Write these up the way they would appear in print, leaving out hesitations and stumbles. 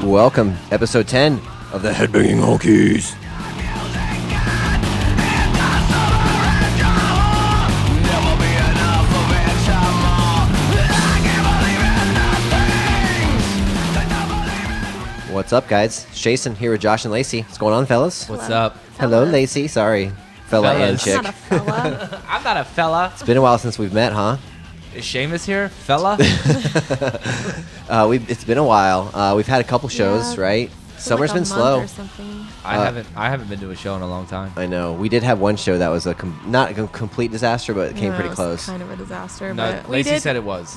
Welcome, episode 10 of the Headbanging Honkeys. What's up, guys? It's Jason here with Josh and Lacey. What's going on, fellas? What's up? Hello, Lacey. Sorry, fella and chick. I'm not a fella. I'm not a fella. It's been a while since we've met, huh? Is Seamus here? Fella? It's been a while. We've had a couple shows, right? Summer's been slow. I haven't been to a show in a long time. I know. We did have one show that was not a complete disaster, but it came pretty close. Kind of a disaster. No, but Lacey said it was.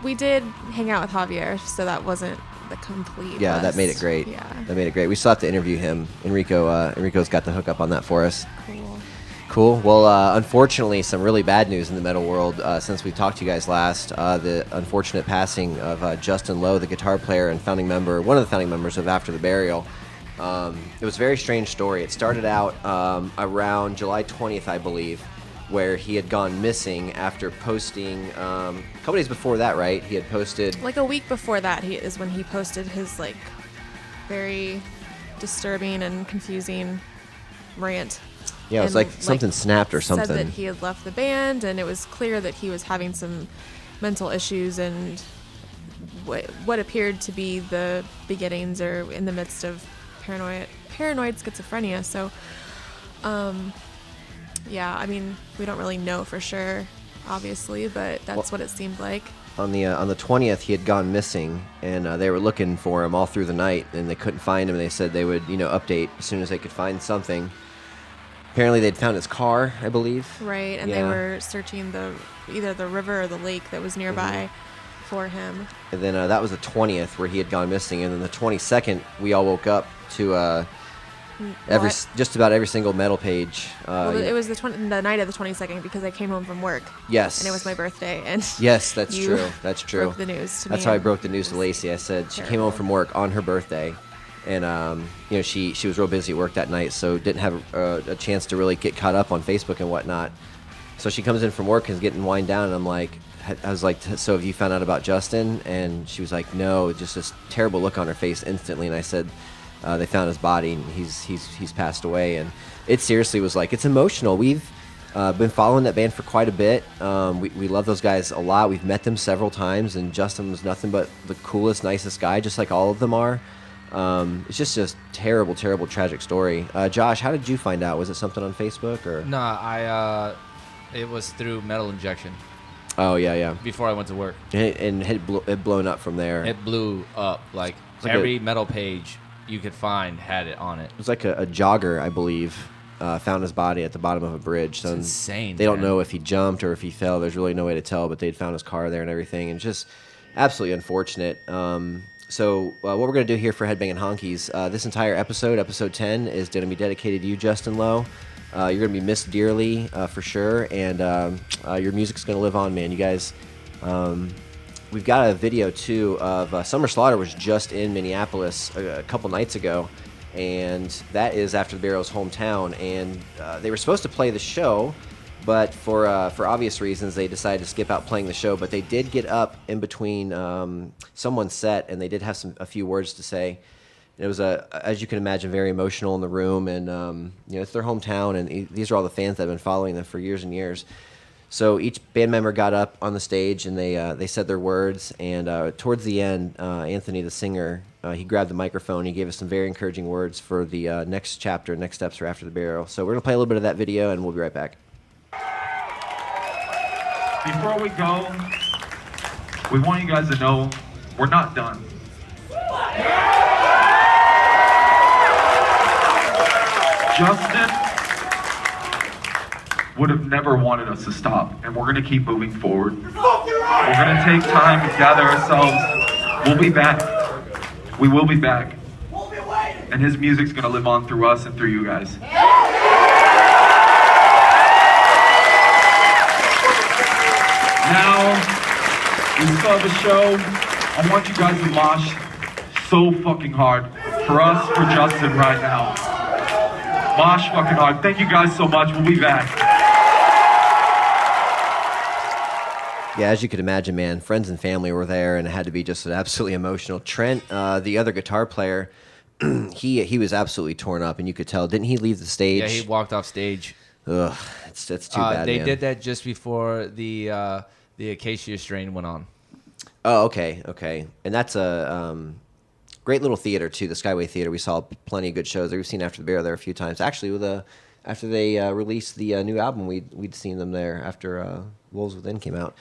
We did hang out with Javier, so that wasn't the complete. Yeah, bust. that made it great. Yeah, that made it great. We still have to interview him. Enrico's got the hookup on that for us. cool. Well, unfortunately, some really bad news in the metal world since we talked to you guys last. The unfortunate passing of Justin Lowe, the guitar player and one of the founding members of After the Burial. It was a very strange story. It started out around July 20th, I believe, where he had gone missing after posting a couple days before that, right? He had posted like a week before that. Is when he posted his very disturbing and confusing rant. Yeah, it was like something snapped or something. Said that he had left the band, and it was clear that he was having some mental issues and what appeared to be the beginnings or in the midst of paranoid schizophrenia. So, yeah, I mean, we don't really know for sure, obviously, but that's what it seemed like. On the 20th, he had gone missing, and they were looking for him all through the night, and they couldn't find him. They said they would, update as soon as they could find something. Apparently, they'd found his car, I believe. Right, and they were searching either the river or the lake that was nearby for him. And then that was the 20th where he had gone missing, and then the 22nd, we all woke up to just about every single metal page. It was the night of the 22nd because I came home from work. Yes. And it was my birthday, and yes, that's true. That's true. Broke the news to me. That's how I broke the news to Lacey. I said she came home from work on her birthday. And she was real busy at work that night, so didn't have a chance to really get caught up on Facebook and whatnot. So she comes in from work and is getting wind down, and I was like, so have you found out about Justin? And she was like, no, just this terrible look on her face instantly. And I said, they found his body, and he's passed away. And it seriously was it's emotional. We've been following that band for quite a bit. We love those guys a lot. We've met them several times, and Justin was nothing but the coolest, nicest guy, just like all of them are. It's just a terrible, terrible, tragic story. Josh, how did you find out? Was it something on Facebook or? Nah, it was through Metal Injection. Oh yeah. Before I went to work. And it blown up from there. It blew up. Every metal page you could find had it on it. It was like a jogger, I believe, found his body at the bottom of a bridge. It's insane. They don't know if he jumped or if he fell. There's really no way to tell, but they'd found his car there and everything, and just absolutely unfortunate. So what we're going to do here for Headbanging Honkeys, this entire episode 10, is going to be dedicated to you, Justin Lowe. You're going to be missed dearly, for sure, and your music's going to live on, man. You guys, we've got a video, too, of Summer Slaughter was just in Minneapolis a couple nights ago, and that is After the Burial's hometown, and they were supposed to play the show, but for obvious reasons, they decided to skip out playing the show. But they did get up in between someone's set, and they did have a few words to say. And it was, as you can imagine, very emotional in the room. And it's their hometown, and these are all the fans that have been following them for years and years. So each band member got up on the stage, and they said their words. And towards the end, Anthony, the singer, he grabbed the microphone. He gave us some very encouraging words for the next chapter, next steps for After the Burial. So we're gonna play a little bit of that video, and we'll be right back. Before we go, we want you guys to know we're not done. Justin would have never wanted us to stop, and we're going to keep moving forward. We're going to take time to gather ourselves. We'll be back. We will be back. And his music's going to live on through us and through you guys. Now, we still have a show. I want you guys to mosh so fucking hard for us, for Justin right now. Mosh fucking hard. Thank you guys so much. We'll be back. Yeah, as you could imagine, man, friends and family were there, and it had to be just absolutely emotional. Trent, the other guitar player, he was absolutely torn up, and you could tell. Didn't he leave the stage? Yeah, he walked off stage. Ugh, it's too bad. They man. did that just before the Acacia strain went on. Oh, okay, and that's a great little theater too. The Skyway Theater. We saw plenty of good shows. We've seen After the Bear there a few times. Actually, after they released the new album, we'd seen them there after Wolves Within came out.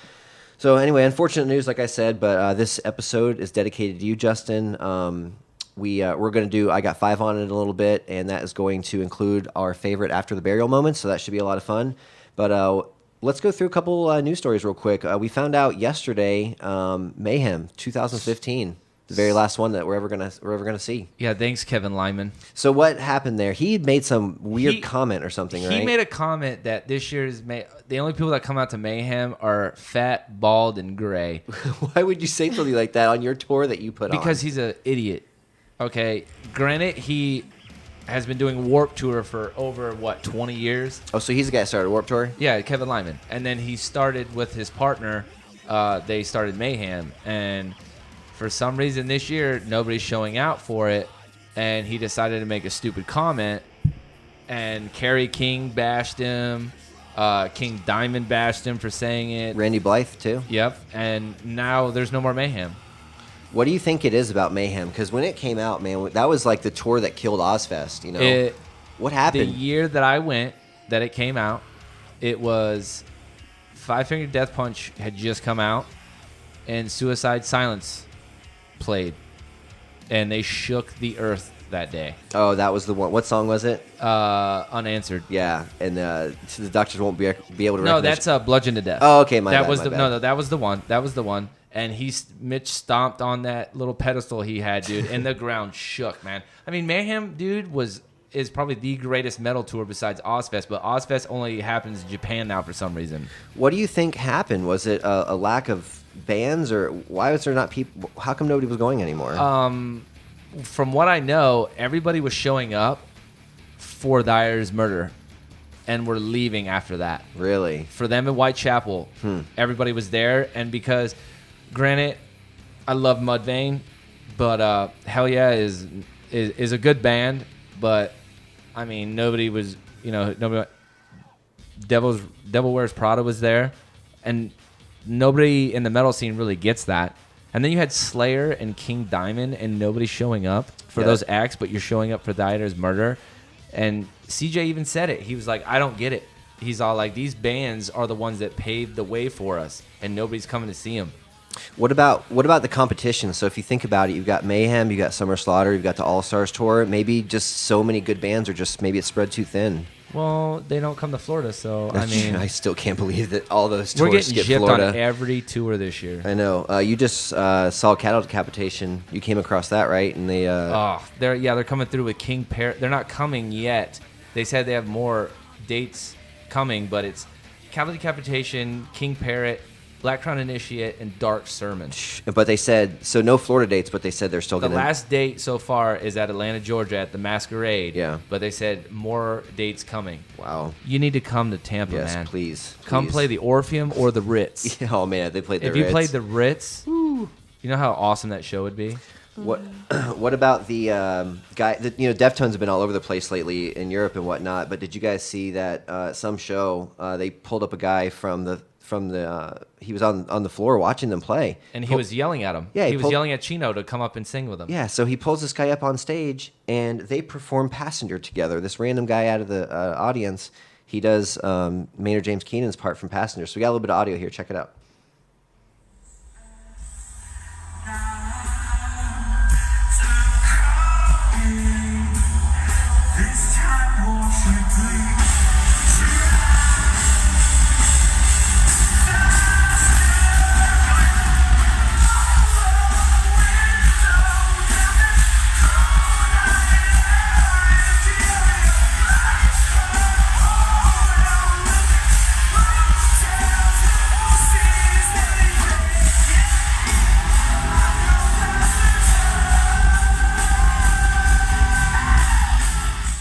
So anyway, unfortunate news, like I said, but this episode is dedicated to you, Justin. We're going to do I Got Five on it in a little bit, and that is going to include our favorite after the burial moments, so that should be a lot of fun. But let's go through a couple news stories real quick. We found out yesterday, Mayhem 2015, the very last one that we're ever gonna see. Yeah, thanks, Kevin Lyman. So what happened there? He made some weird comment or something, right? He made a comment that this year's the only people that come out to Mayhem are fat, bald, and gray. Why would you say something like that on your tour that you put on? Because he's an idiot. Okay, granted, he has been doing Warped Tour for over, 20 years? Oh, so he's the guy that started Warped Tour? Yeah, Kevin Lyman. And then he started with his partner. They started Mayhem. And for some reason this year, nobody's showing out for it. And he decided to make a stupid comment. And Kerry King bashed him. King Diamond bashed him for saying it. Randy Blythe, too? Yep. And now there's no more Mayhem. What do you think it is about Mayhem? Because when it came out, man, that was like the tour that killed Ozfest, you know? What happened? The year that I went, that it came out, it was Five Finger Death Punch had just come out, and Suicide Silence played. And they shook the earth that day. Oh, that was the one. What song was it? Unanswered. Yeah, and the doctors won't be able to No, recognize. that's Bludgeon to Death. Oh, okay, my bad. No, that was the one. That was the one. And Mitch stomped on that little pedestal he had, dude, and the ground shook, man. I mean, Mayhem, dude, is probably the greatest metal tour besides Ozfest, but Ozfest only happens in Japan now for some reason. What do you think happened? Was it a lack of bands, or why was there not people? How come nobody was going anymore? From what I know, everybody was showing up for Dyer's murder, and were leaving after that. Really? For them in Whitechapel, everybody was there, and because, granted, I love Mudvayne, but Hell Yeah is a good band, but I mean nobody was, nobody. Devil Wears Prada was there, and nobody in the metal scene really gets that. And then you had Slayer and King Diamond, and nobody showing up for those acts, but you're showing up for Dyer's murder. And CJ even said it. He was like, I don't get it. He's all like, these bands are the ones that paved the way for us, and nobody's coming to see them. What about the competition? So if you think about it, you've got Mayhem, you've got Summer Slaughter, you've got the All Stars tour. Maybe just so many good bands, or just maybe it's spread too thin. Well, they don't come to Florida, so I mean, I still can't believe that all those we're tours getting skip gypped Florida. on every tour this year. I know. You just saw Cattle Decapitation. You came across that, right? And they. They're coming through with King Parrot. They're not coming yet. They said they have more dates coming, but it's Cattle Decapitation, King Parrot, Black Crown Initiate, and Dark Sermon. But they said, so no Florida dates, but they said they're still going The to. last date so far is at Atlanta, Georgia at the Masquerade. Yeah. But they said more dates coming. Wow. You need to come to Tampa, Yes, man. please. Come play the Orpheum or the Ritz. Oh, man, they played the If Ritz. you played the Ritz, you know how awesome that show would be? What about the guy? Deftones have been all over the place lately in Europe and whatnot. But did you guys see that some show they pulled up a guy from the he was on the floor watching them play, And he was yelling at him. Yeah, he was yelling at Chino to come up and sing with him. Yeah, so he pulls this guy up on stage, and they perform Passenger together. This random guy out of the audience, he does Maynard James Keenan's part from Passenger. So we got a little bit of audio here. Check it out.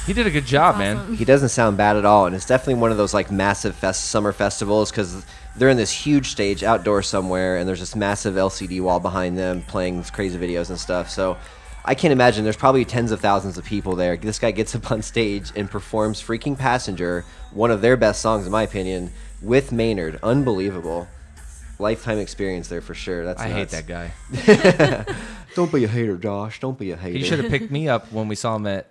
He did a good job, That's man. awesome. He doesn't sound bad at all, and it's definitely one of those like massive summer festivals because they're in this huge stage outdoors somewhere, and there's this massive LCD wall behind them playing these crazy videos and stuff. So I can't imagine. There's probably tens of thousands of people there. This guy gets up on stage and performs "Freaking Passenger," one of their best songs in my opinion, with Maynard. Unbelievable. Lifetime experience there for sure. That's I hate nuts. that guy. Don't be a hater, Josh. Don't be a hater. He should have picked me up when we saw him at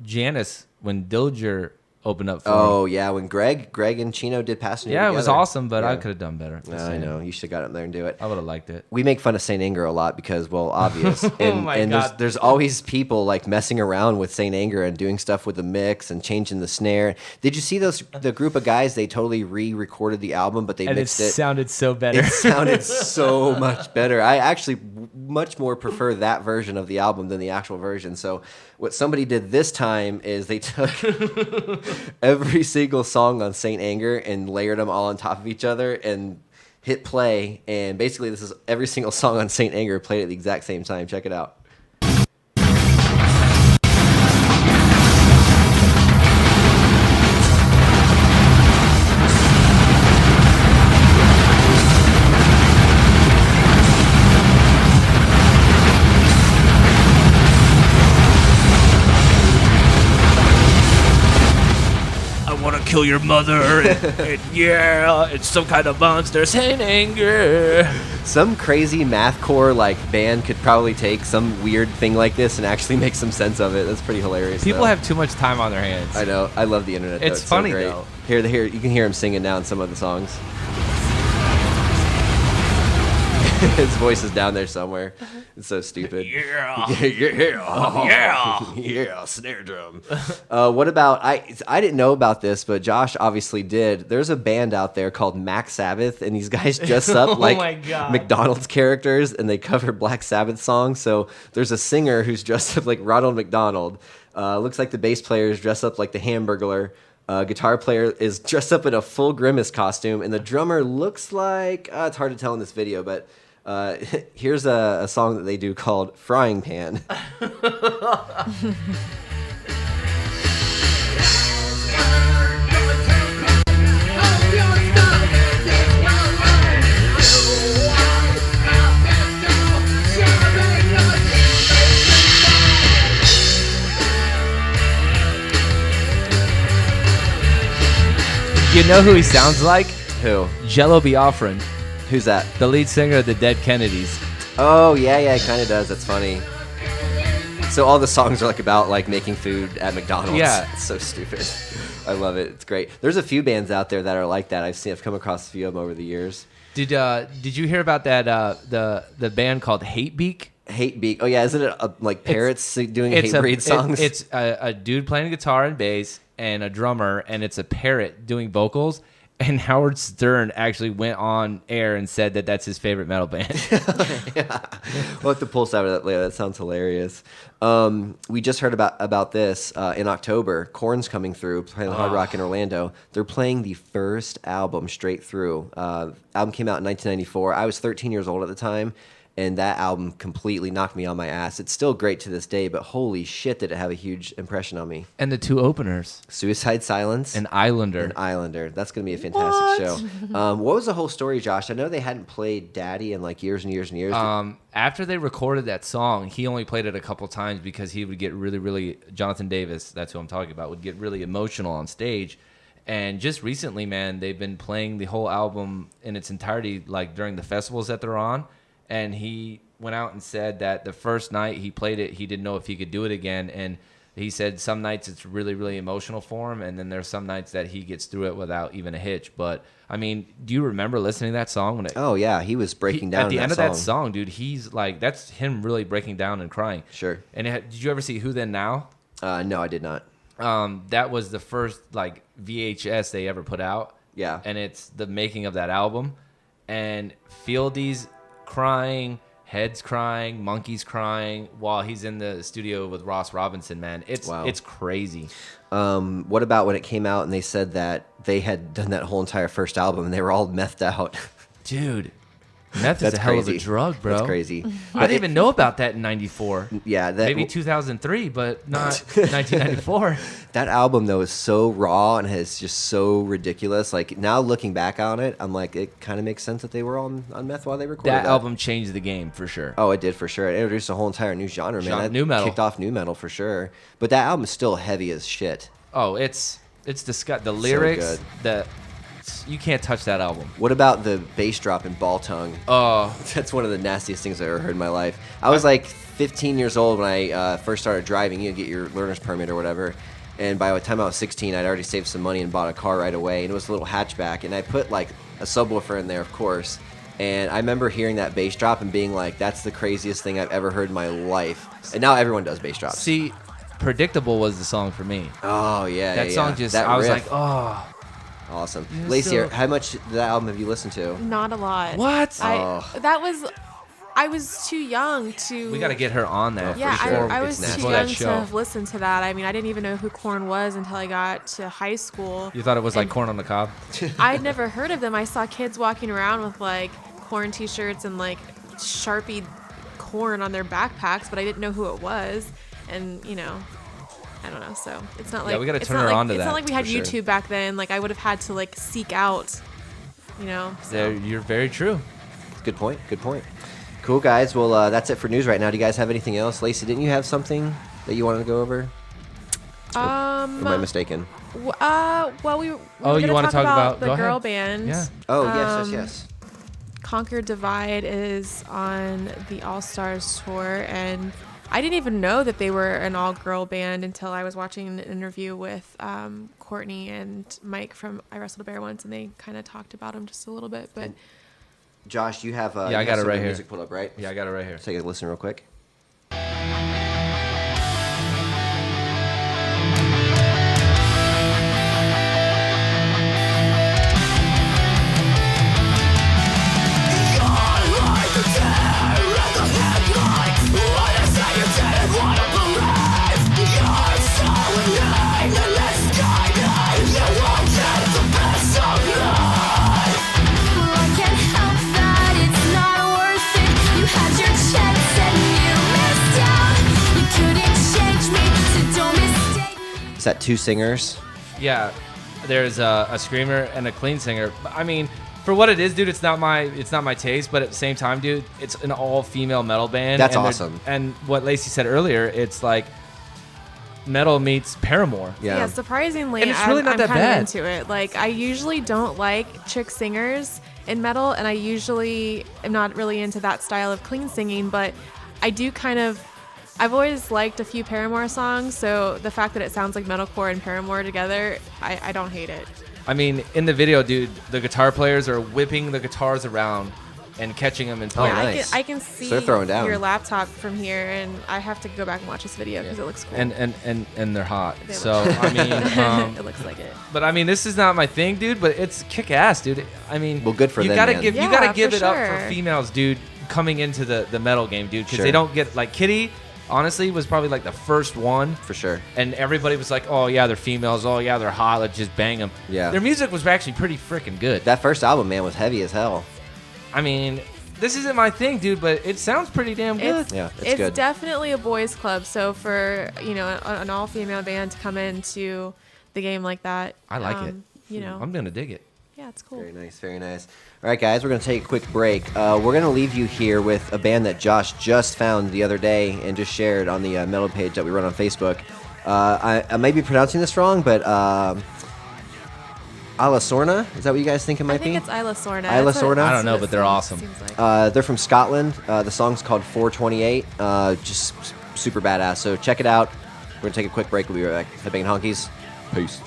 Janice when Dillinger opened up for him. Oh yeah, when Greg and Chino did Passenger. Yeah, it was together. awesome, but I Yeah. could have done better. Just I saying. know. You should have got up there and do it. I would have liked it. We make fun of Saint Anger a lot because, well, obvious. And, my and God. there's always people like messing around with Saint Anger and doing stuff with the mix and changing the snare. Did you see the group of guys? They totally re-recorded the album, but they And it mixed it. sounded so better. It sounded so much better. I actually much more prefer that version of the album than the actual version. So what somebody did this time is they took every single song on Saint Anger and layered them all on top of each other and hit play. And basically this is every single song on Saint Anger played at the exact same time. Check it out. I want to kill your mother. And yeah, it's some kind of monster. Saint Anger. Some crazy mathcore like band could probably take some weird thing like this and actually make some sense of it. That's pretty hilarious. People though. have too much time on their hands. I know. I love the internet. Though. It's so funny, great. though. Here, you can hear him singing now in some of the songs. His voice is down there somewhere. It's so stupid. Yeah. Yeah, snare drum. What about I didn't know about this, but Josh obviously did. There's a band out there called Mac Sabbath, and these guys dress up like my God. McDonald's characters, and they cover Black Sabbath songs. So there's a singer who's dressed up like Ronald McDonald. Looks like the bass player is dressed up like the Hamburglar. Guitar player is dressed up in a full Grimace costume, and the drummer looks like it's hard to tell in this video, but here's a song that they do called Frying Pan. You know who he sounds like? Who? Jello Biafran, Who's that? the lead singer of the Dead Kennedys. Oh, yeah, it kind of does. That's funny. So all the songs are like about like making food at McDonald's. Yeah. It's so stupid. I love it. It's great. There's a few bands out there that are like that. I've come across a few of them over the years. Did you hear about that the band called Hatebeak? Hate Beak. Oh yeah, isn't it like parrots doing hate breed songs? It's a dude playing guitar and bass and a drummer, and it's a parrot doing vocals. And Howard Stern actually went on air and said that that's his favorite metal band. Yeah. We'll have to pull some of that later. That sounds hilarious. We just heard about this in October. Korn's coming through, playing the Hard Rock in Orlando. They're playing the first album straight through. Album came out in 1994. I was 13 years old at the time, and that album completely knocked me on my ass. It's still great to this day, but holy shit did it have a huge impression on me. And the two openers, Suicide Silence an Islander. and Islander. That's going to be a fantastic show. What was the whole story, Josh? I know they hadn't played Daddy in like years and years and years. After they recorded that song, he only played it a couple times because he would get really, Jonathan Davis, that's who I'm talking about, would get really emotional on stage. And just recently, man, they've been playing the whole album in its entirety, like during the festivals that they're on. And he went out and said that the first night he played it, he didn't know if he could do it again. And he said some nights it's really emotional for him, and then there's some nights that he gets through it without even a hitch. But I mean, do you remember listening to that song when it? Oh yeah, he was breaking down at the in end that of that song, dude. He's like, that's him really breaking down and crying. Sure. And did you ever see Who Then Now? No, I did not. That was the first like VHS they ever put out. Yeah. And it's the making of that album, and Fieldy's crying, Heads crying, Monkeys crying while he's in the studio with Ross Robinson, man. It's crazy. What about when it came out and they said that they had done that whole entire first album and they were all methed out? Dude, Meth is That's a hell of a crazy. drug, bro. That's crazy. I didn't even know about that in 94. Yeah, Maybe 2003, but not 1994. that album though is so raw and is just so ridiculous. Like now looking back on it, I'm like, it kind of makes sense that they were on meth while they recorded That album changed the game for sure. Oh, it did for sure. It introduced a whole entire new genre, man. That New metal. kicked off new metal for sure. But that album is still heavy as shit. Oh, it's disgusting. The lyrics, good. you can't touch that album. What about the bass drop in Ball Tongue? Oh, That's one of the nastiest things I've ever heard in my life. I was like 15 years old when I first started driving. You get your learner's permit or whatever. And by the time I was 16, I'd already saved some money and bought a car right away. And it was a little hatchback. And I put like a subwoofer in there, of course. And I remember hearing that bass drop and being like, that's the craziest thing I've ever heard in my life. And now everyone does bass drops. see, Predictable was the song for me. Oh, yeah. That yeah, song yeah. just, That I was riff. like, oh. Awesome. Yeah, Lacey, so- how much of that album have you listened to? Not a lot. What? I was too young to. We got to get her on that. Yeah, for sure. I It's was nasty. too For that young show. to have listened to that. I mean, I didn't even know who Korn was until I got to high school. You thought it was like Corn on the Cob? I'd never heard of them. I saw kids walking around with like Korn t-shirts and like Sharpie Korn on their backpacks, but I didn't know who it was. And I don't know. So it's not like we gotta it's turn not her like, on to it's that, not like we had for sure. YouTube back then. Like I would have had to like seek out. So. You're very true. Good point. Good point. Cool, guys. Well, that's it for news right now. Do you guys have anything else? Lacey, didn't you have something that you wanted to go over? Or am I mistaken? Well, we were Oh, you gonna wanna talk about- the go girl ahead. band. Yeah. Oh, yes. Conquer Divide is on the All Stars tour, and I didn't even know that they were an all-girl band until I was watching an interview with Courtney and Mike from I Wrestled a Bear once, and they kind of talked about them just a little bit. But Josh, you have I you got have it some right of the here. music pulled up, right? Yeah, I got it right here. Take a listen real quick. Is that two singers? Yeah, there's a screamer and a clean singer. I mean, for what it is, dude, it's not my taste. But at the same time, dude, it's an all-female metal band. That's and awesome. And what Lacey said earlier, it's like metal meets Paramore. yeah, surprisingly, And it's really not I'm that kind bad. of into it. Like I usually don't like chick singers in metal, and I usually am not really into that style of clean singing. But I do kind of. I've always liked a few Paramore songs, so the fact that it sounds like metalcore and Paramore together, I don't hate it. I mean, in the video, dude, the guitar players are whipping the guitars around and catching them and playing. Oh, Yeah, nice. I can see So they're throwing down. your laptop from here, and I have to go back and watch this video because it looks cool. And they're hot. They So look- I mean, it looks like it. but I mean, this is not my thing, dude. But it's kick ass, dude. I mean, Well, good for you them, gotta man. give you Yeah, gotta give for it up sure. for females, dude, coming into the metal game, dude, because Sure. they don't get like Kitty. Honestly, was probably like the first one. For sure. And everybody was like, "Oh yeah, they're females. Oh yeah, they're hot. Let's just bang them." Yeah. Their music was actually pretty freaking good. That first album, man, was heavy as hell. I mean, this isn't my thing, dude, but it sounds pretty damn good. Yeah, it's good. Definitely a boys' club. So for an all-female band to come into the game like that, I like it. I'm gonna dig it. Yeah, it's cool. Very nice, very nice. All right, guys, we're going to take a quick break. We're going to leave you here with a band that Josh just found the other day and just shared on the metal page that we run on Facebook. I may be pronouncing this wrong, but Ala Sorna? Is that what you guys think it might I think be? it's Isla Sorna. Isla That's what- Sorna? I don't know, that's but they're what it awesome. seems like. They're from Scotland. The song's called 428. Just super badass. So check it out. We're going to take a quick break. We'll be right back. Headbanging Honkeys. Peace.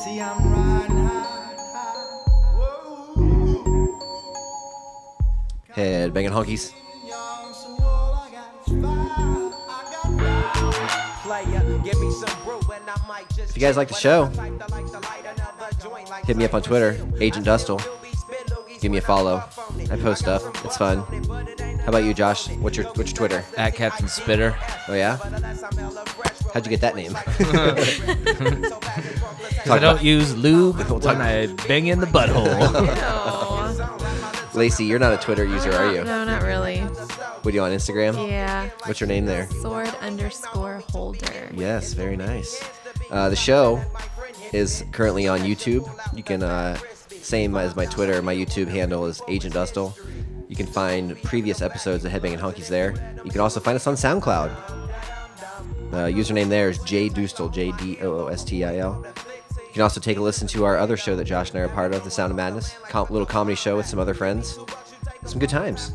See, I'm riding high. Whoa. Headbanging Honkeys. Young, so all I got is fire. I got fire. Player, give me some brew and I might just. If you guys like the show, hit me up on Twitter, Agent Dustle. Give me a follow. I post stuff. It's fun. How about you, Josh? What's your Twitter? At Captain Spitter. Oh yeah? How'd you get that name? I don't use lube when I bang in the butthole. Ew. Lacey, you're not a Twitter user, are you? No, not really. What are you on Instagram? Yeah. What's your name there? Sword_holder. Yes, very nice. The show is currently on YouTube. You can, same as my Twitter, my YouTube handle is Agent Dustle. You can find previous episodes of Headbanging Honkeys there. You can also find us on SoundCloud. Username there is JDoostil, JDOOSTIL. You can also take a listen to our other show that Josh and I are part of, The Sound of Madness. Little comedy show with some other friends. Some good times.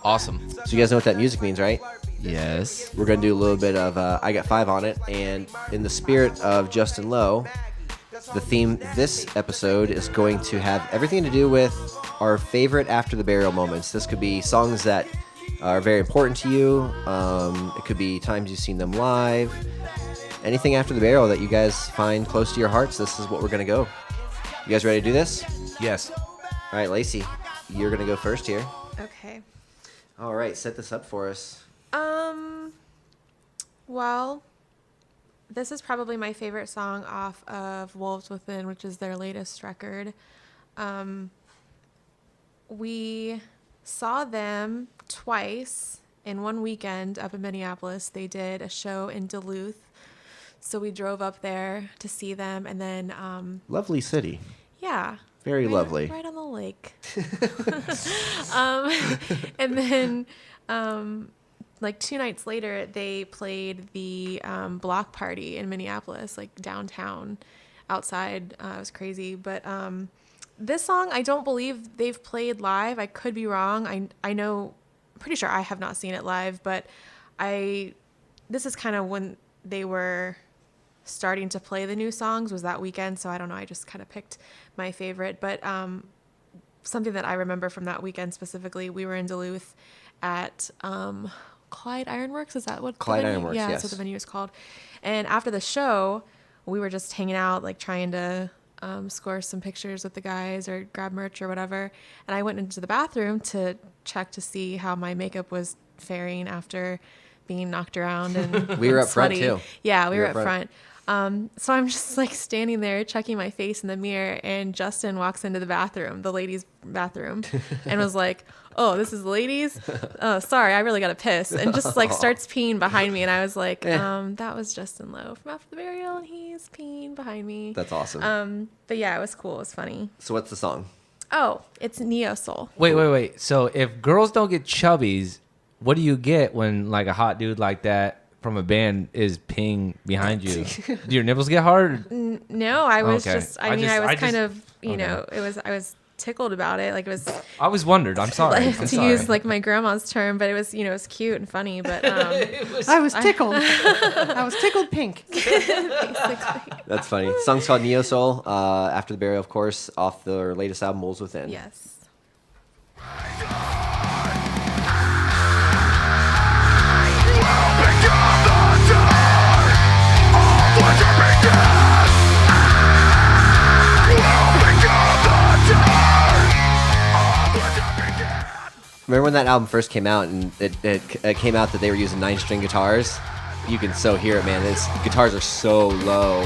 Awesome. So you guys know what that music means, right? Yes. We're going to do a little bit of I Got 5 on it. And in the spirit of Justin Lowe, the theme this episode is going to have everything to do with our favorite after the burial moments. This could be songs that are very important to you. It could be times you've seen them live. Anything after the burial that you guys find close to your hearts, this is what we're going to go. You guys ready to do this? Yes. All right, Lacey, you're going to go first here. Okay. All right, set this up for us. Well, this is probably my favorite song off of Wolves Within, which is their latest record. We saw them twice in one weekend up in Minneapolis. They did a show in Duluth. So we drove up there to see them, and then Lovely city. yeah. Very lovely. Right on the lake. And then like 2 nights later, they played the block party in Minneapolis, like downtown, outside. It was crazy. But this song, I don't believe they've played live. I could be wrong. I know, pretty sure I have not seen it live, but this is kind of when they were starting to play the new songs, was that weekend. So I don't know. I just kind of picked my favorite. But something that I remember from that weekend specifically, we were in Duluth at Clyde Ironworks. Is that what? Clyde the venue? Ironworks, Yeah, yes. that's what the venue is called. And after the show, we were just hanging out, like trying to score some pictures with the guys or grab merch or whatever. And I went into the bathroom to check to see how my makeup was faring after being knocked around and We were up front, sweaty. too. Yeah, we were up front. So I'm just like standing there checking my face in the mirror, and Justin walks into the bathroom, the ladies' bathroom, and was like, "Oh, this is the ladies? Oh, sorry, I really got to piss," and just like starts peeing behind me. And I was like, that was Justin Lowe from After the Burial, and he's peeing behind me. That's awesome. But yeah, it was cool. It was funny. So what's the song? Oh, it's Neo Soul. Wait. So if girls don't get chubbies, what do you get when like a hot dude like that from a band is peeing behind you? Do your nipples get hard? No, I was Okay. just, I was kind of, okay. know, I was tickled about it. Like it was, I always wondered. I'm sorry. I'm to sorry. use like my grandma's term, but it was, it was cute and funny, but I was tickled. I was tickled pink. basically, That's funny. The song's called Neo Soul, After the Burial, of course, off their latest album, Wolves Within. yes. Remember when that album first came out, and it came out that they were using 9-string guitars? You can so hear it, man. These guitars are so low.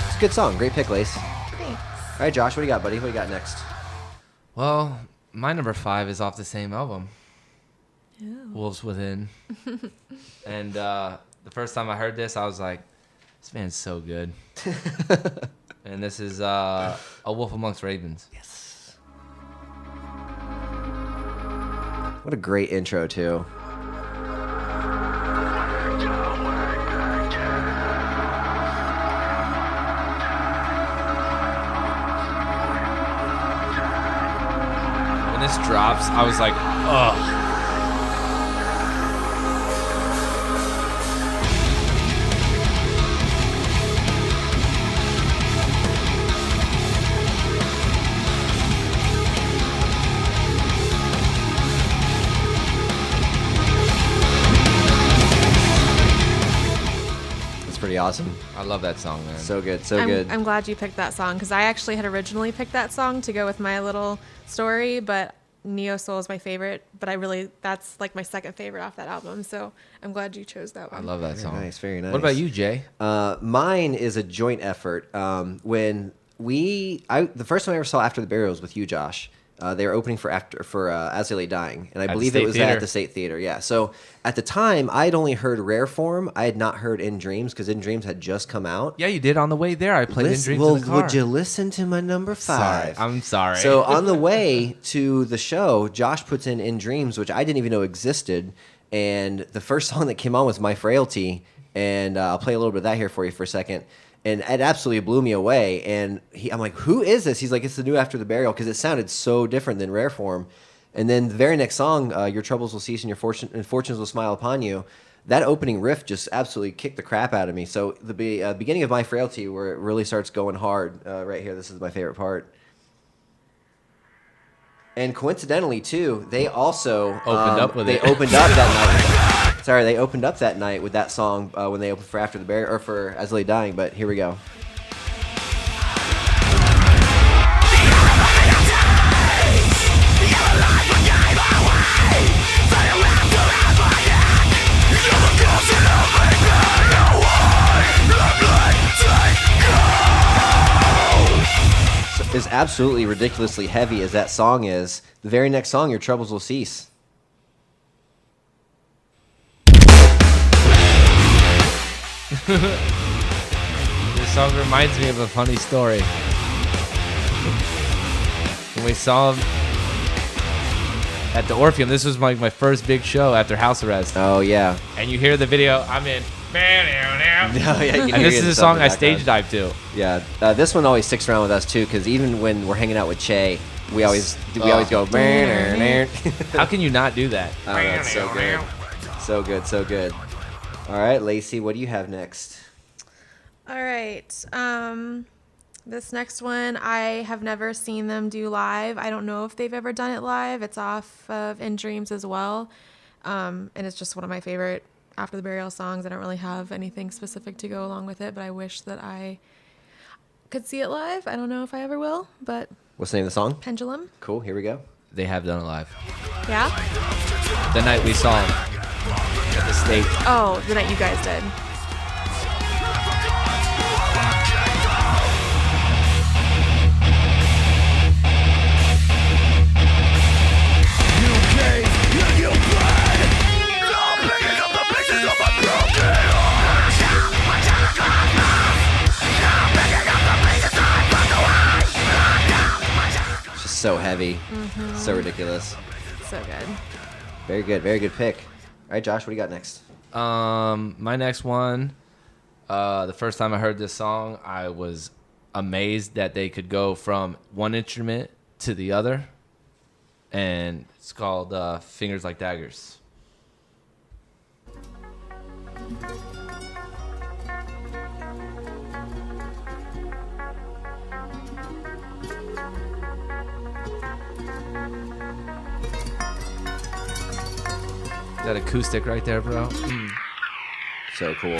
It's a good song. Great pick, Lace. Thanks. All right, Josh, what do you got, buddy? What do you got next? Well, my number 5 is off the same album, Wolves Within. And the first time I heard this, I was like, this man's so good. And this is A Wolf Amongst Ravens. Yes. What a great intro, too. When When this drops, I was like, ugh. Pretty awesome. I love that song, man. So good, so good. I'm glad you picked that song because I actually had originally picked that song to go with my little story, but Neo Soul is my favorite. But that's like my second favorite off that album. So I'm glad you chose that one. I love that Very song. nice, very nice. What about you, Jay? Mine is a joint effort. When the first time I ever saw After the Burial was with you, Josh. They were opening for As They Lay Dying, and I believe it was at the State Theater. Yeah. So at the time, I had only heard Rare Form. I had not heard In Dreams because In Dreams had just come out. Yeah, you did on the way there. I played In Dreams well, in the car. would you listen to my number 5? I'm sorry. So on the way to the show, Josh puts in Dreams, which I didn't even know existed, and the first song that came on was My Frailty, and I'll play a little bit of that here for you for a second. And it absolutely blew me away. And I'm like, who is this? He's like, it's the new After the Burial, because it sounded so different than Rare Form. And then the very next song, Your Troubles Will Cease and Fortunes Will Smile Upon You, that opening riff just absolutely kicked the crap out of me. So the beginning of My Frailty, where it really starts going hard, right here, this is my favorite part. And coincidentally, too, they also opened up with it. They opened up that night. Sorry, they opened up that night with that song when they opened for After the Burial or for As They Lay Dying. But here we go. As absolutely ridiculously heavy as that song is, the very next song, Your Troubles Will Cease. This song reminds me of a funny story. When we saw him at the Orpheum, this was my first big show after house arrest. Oh, yeah. And you hear the video, I'm in. Yeah, you can And hear this is the a stuff in song the I stage background. dive to. Yeah, this one always sticks around with us too, because even when we're hanging out with Che, we always go. How can you not do that? Oh, that's so good, so good, so good. All right, Lacey, what do you have next? All right. This next one, I have never seen them do live. I don't know if they've ever done it live. It's off of In Dreams as well. And it's just one of my favorite After the Burial songs. I don't really have anything specific to go along with it, but I wish that I could see it live. I don't know if I ever will, but What's the name of the song? Pendulum. Cool, here we go. They have done it live. Yeah? The night we saw him at the state. Oh, the night you guys did. It's just so heavy, so ridiculous. So good. Very good pick. All right, Josh, what do you got next? My next one, the first time I heard this song, I was amazed that they could go from one instrument to the other. And it's called Fingers Like Daggers. That acoustic right there, bro. So cool.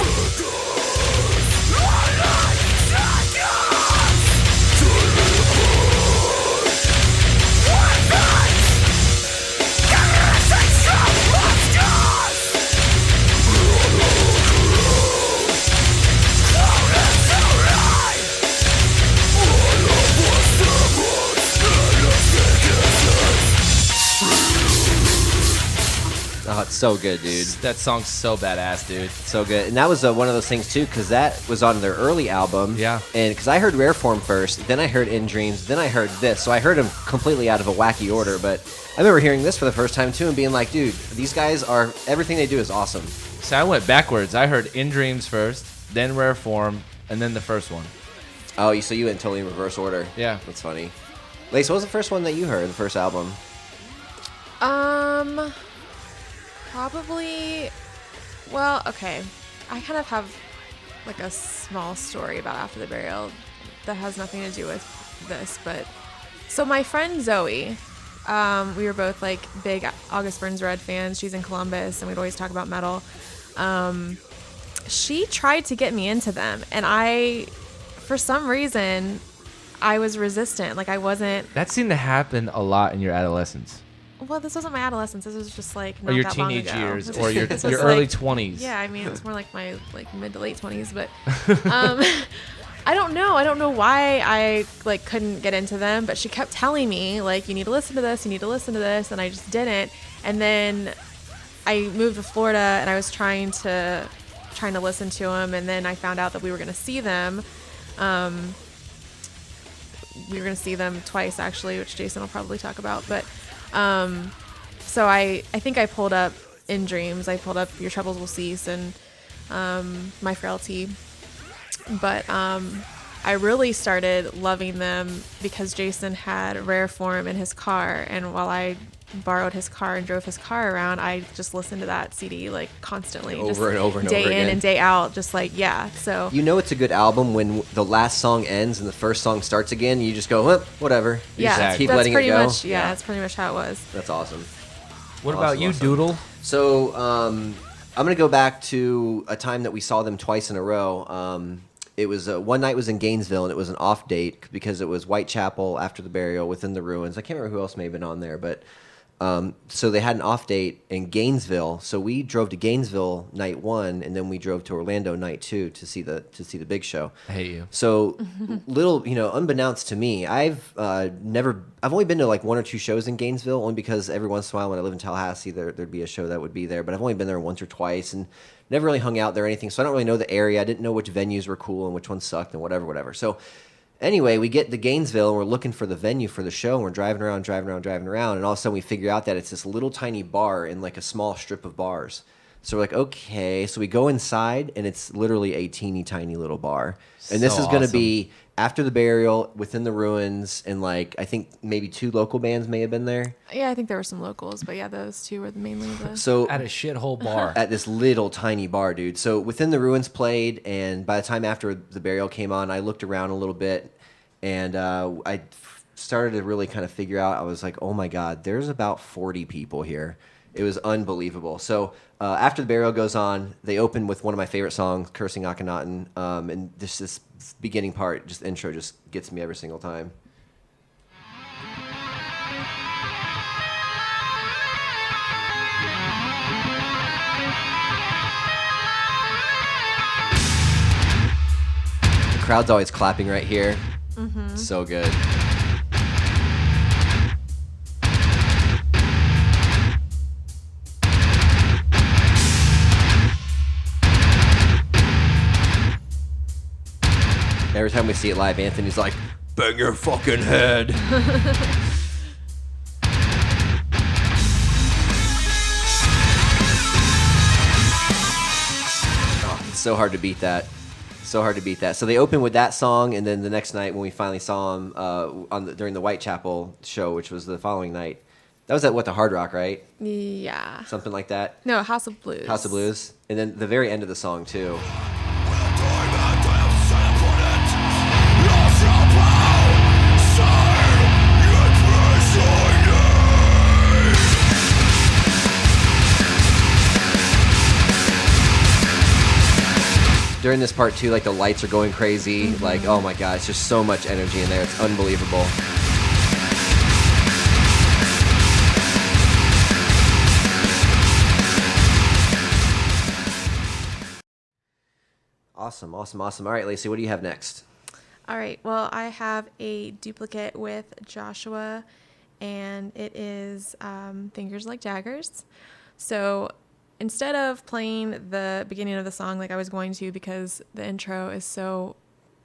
Oh, it's so good, dude. That song's so badass, dude. So good. And that was one of those things, too, because that was on their early album. Yeah. And because I heard Rare Form first, then I heard In Dreams, then I heard this. So I heard them completely out of a wacky order. But I remember hearing this for the first time, too, and being like, dude, these guys are, everything they do is awesome. So I went backwards. I heard In Dreams first, then Rare Form, and then the first one. Oh, so you went totally in reverse order. Yeah. That's funny. Lace, what was the first one that you heard, the first album? Probably. Well, okay. I kind of have like a small story about After the Burial that has nothing to do with this, but so my friend Zoe, we were both like big August Burns Red fans. She's in Columbus, and we'd always talk about metal. She tried to get me into them, and for some reason, I was resistant. Like I wasn't. That seemed to happen a lot in your adolescence. Well, this wasn't my adolescence. This was just like not Or your that long teenage ago. years, This or was- your this was, early like- 20s. Yeah, I mean, it's more like my like mid to late 20s, but I don't know. I don't know why I like couldn't get into them, but she kept telling me like you need to listen to this, you need to listen to this, and I just didn't. And then I moved to Florida, and I was trying to listen to them, and then I found out that we were going to see them. We were going to see them twice actually, which Jason will probably talk about, but so I think I pulled up In Dreams. I pulled up Your Troubles Will Cease and My Frailty. But I really started loving them because Jason had Rare Form in his car. And while I borrowed his car and drove his car around, I just listened to that CD like constantly. Over just and over and day over in again. and day out. Just like, yeah. So You know it's a good album when the last song ends and the first song starts again. You just go, well, whatever. You yeah, just keep that's letting it pretty go. much, yeah, that's pretty much how it was. That's awesome. What Awesome, about you, awesome. Doodle? So I'm gonna go back to a time that we saw them twice in a row. It was one night was in Gainesville, and it was an off date because it was Whitechapel, After the Burial, Within the Ruins. I can't remember who else may have been on there, but so they had an off date in Gainesville. So we drove to Gainesville night one, and then we drove to Orlando night two to see the big show. I hate you. So little, unbeknownst to me, I've only been to like one or two shows in Gainesville, only because every once in a while when I live in Tallahassee, there'd be a show that would be there. But I've only been there once or twice and never really hung out there or anything. So I don't really know the area. I didn't know which venues were cool and which ones sucked and whatever. So anyway, we get to Gainesville and we're looking for the venue for the show, and we're driving around, and all of a sudden we figure out that it's this little tiny bar in like a small strip of bars. So we're like, okay. So we go inside, and it's literally a teeny tiny little bar. And this So is going to awesome. be After the Burial, Within the Ruins, and like I think maybe two local bands may have been there. Yeah, I think there were some locals, but yeah, those two were mainly the. So At a shithole bar. at this little tiny bar, dude. So Within the Ruins played, and by the time After the Burial came on, I looked around a little bit, and I started to really kind of figure out. I was like, oh my god, there's about 40 people here. It was unbelievable. So After the Burial goes on, they open with one of my favorite songs, Cursing Akhenaten, and this beginning part, just intro, just gets me every single time. The crowd's always clapping right here. So good. Every time we see it live, Anthony's like, bang your fucking head. Oh, it's so hard to beat that. So hard to beat that. So they opened with that song, and then the next night when we finally saw them during the Whitechapel show, which was the following night, that was at the Hard Rock, right? Yeah. Something like that. No, House of Blues. House of Blues, and then the very end of the song too. During this part too, like the lights are going crazy. Like, oh my god, it's just so much energy in there. It's unbelievable. Awesome. All right, Lacey, what do you have next? All right. Well, I have a duplicate with Joshua, and it is Fingers Like Daggers. So instead of playing the beginning of the song like I was going to, because the intro is so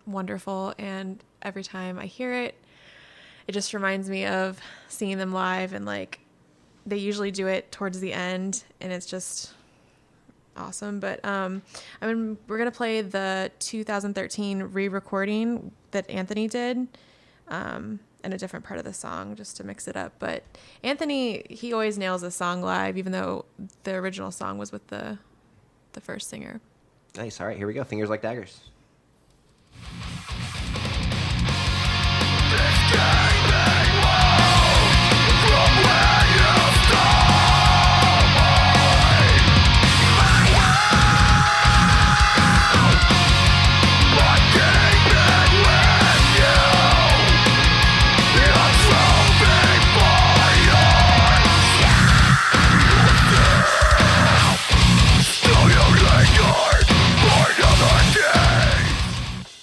wonderful, and every time I hear it, it just reminds me of seeing them live, and like they usually do it towards the end, and it's just awesome. But we're gonna play the 2013 re-recording that Anthony did, and in a different part of the song just to mix it up. But Anthony, he always nails the song live, even though the original song was with the first singer. Nice. All right, here we go. Fingers like daggers.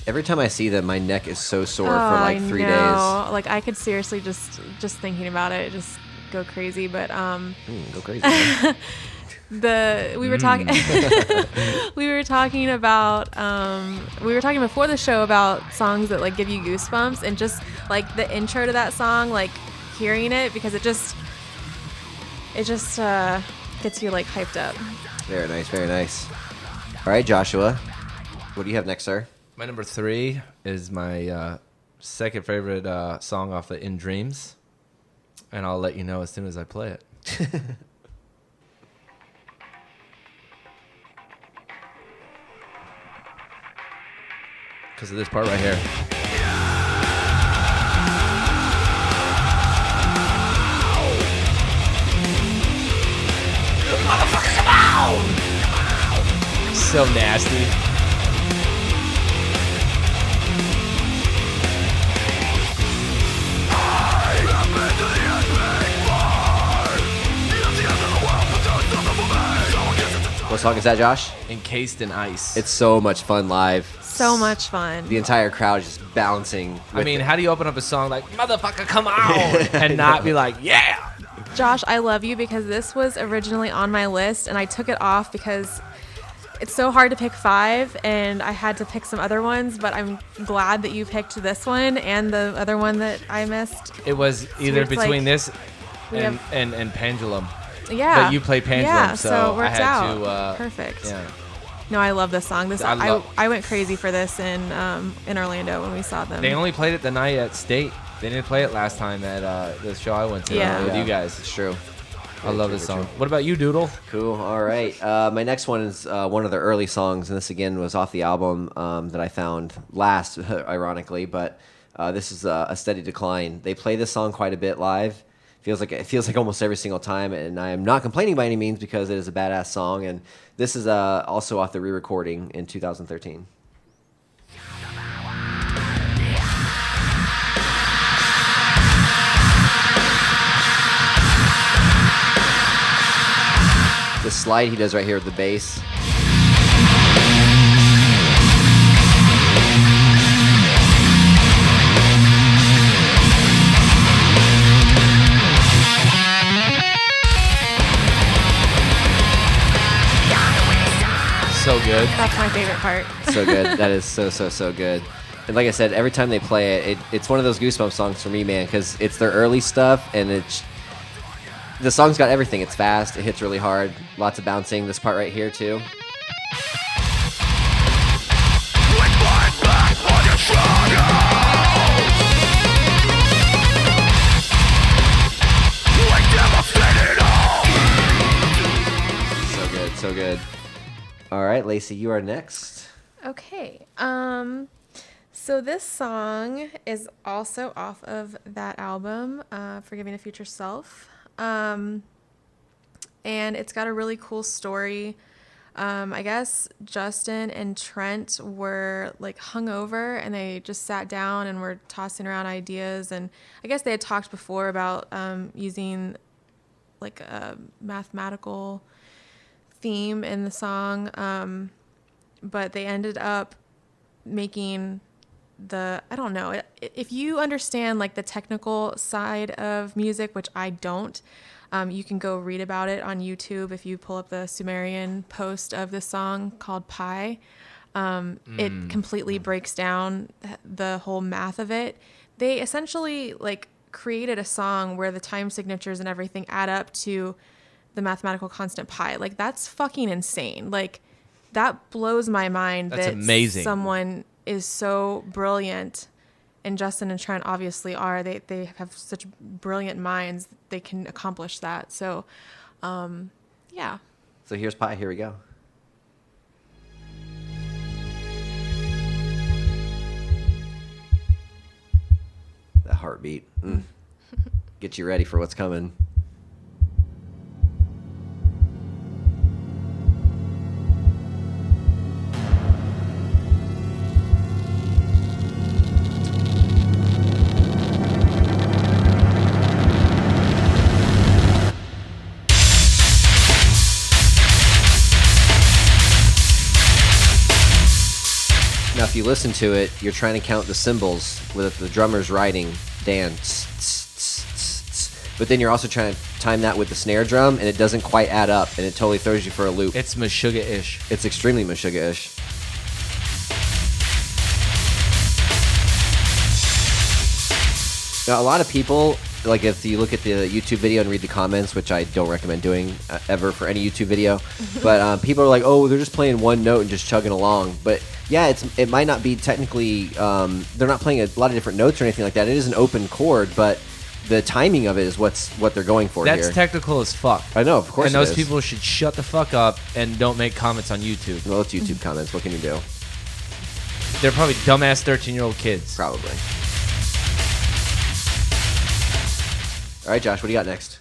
Every time I see them, my neck is so sore for like 3 days. Like I could seriously just thinking about it, just go crazy. But Go crazy. we were talking we were talking before the show about songs that like give you goosebumps, and just like the intro to that song, like hearing it, because it just gets you like hyped up. Very nice, very nice. All right, Joshua, what do you have next, sir? My number 3 is my second favorite song off the In Dreams, and I'll let you know as soon as I play it. Because of this part right here. So nasty. What song is that, Josh? Encased in Ice. It's so much fun live. So much fun. The entire crowd is just bouncing. I mean, how do you open up a song like, motherfucker, come on, and not be like, yeah? Josh, I love you, because this was originally on my list and I took it off because it's so hard to pick 5 and I had to pick some other ones, but I'm glad that you picked this one and the other one that I missed. It was either it's between like, this we and Pendulum. Yeah. But you play Pendulum, yeah, so it worked I had out. to... Perfect. Yeah. No, I love this song. I I went crazy for this in Orlando when we saw them. They only played it the night at State. They didn't play it last time at the show I went to with you guys. It's true. I love this song. What about you, Doodle? Cool. All right. My next one is one of the early songs, and this again was off the album that I found last, ironically. But this is A Steady Decline. They play this song quite a bit live. It feels like almost every single time, and I am not complaining by any means because it is a badass song. And this is also off the re-recording in 2013. The slide he does right here with the bass. So good. That's my favorite part. So good. That is so good. And like I said, every time they play it, it's one of those goosebump songs for me, man, because it's their early stuff, and the song's got everything. It's fast. It hits really hard. Lots of bouncing. This part right here, too. So good. So good. All right, Lacey, you are next. Okay. So this song is also off of that album, Forgiving a Future Self. And it's got a really cool story. I guess Justin and Trent were like hungover and they just sat down and were tossing around ideas. And I guess they had talked before about using like a mathematical theme in the song. But they ended up making I don't know, if you understand like the technical side of music, which I don't, you can go read about it on YouTube. If you pull up the Sumerian post of this song called Pi, it completely breaks down the whole math of it. They essentially like created a song where the time signatures and everything add up to the mathematical constant pi. Like that's fucking insane. Like that blows my mind. That's that amazing. Someone is so brilliant and Justin and Trent obviously are. They have such brilliant minds. They can accomplish that. So, yeah. So here's Pie. Here we go. That heartbeat. Get you ready for what's coming. Now, if you listen to it, you're trying to count the cymbals with the drummer's writing, Dan. But then you're also trying to time that with the snare drum, and it doesn't quite add up, and it totally throws you for a loop. It's Meshuggah-ish. It's extremely Meshuggah-ish. Now, a lot of people, like if you look at the YouTube video and read the comments, which I don't recommend doing ever for any YouTube video, but people are like, oh, they're just playing one note and just chugging along. But yeah, it might not be technically, they're not playing a lot of different notes or anything like that. It is an open chord, but the timing of it is what they're going for That's here. technical as fuck. I know, of course. And it those is. people should shut the fuck up and don't make comments on YouTube. Well, it's YouTube comments. What can you do? They're probably dumbass 13-year-old kids. Probably. All right, Josh, what do you got next?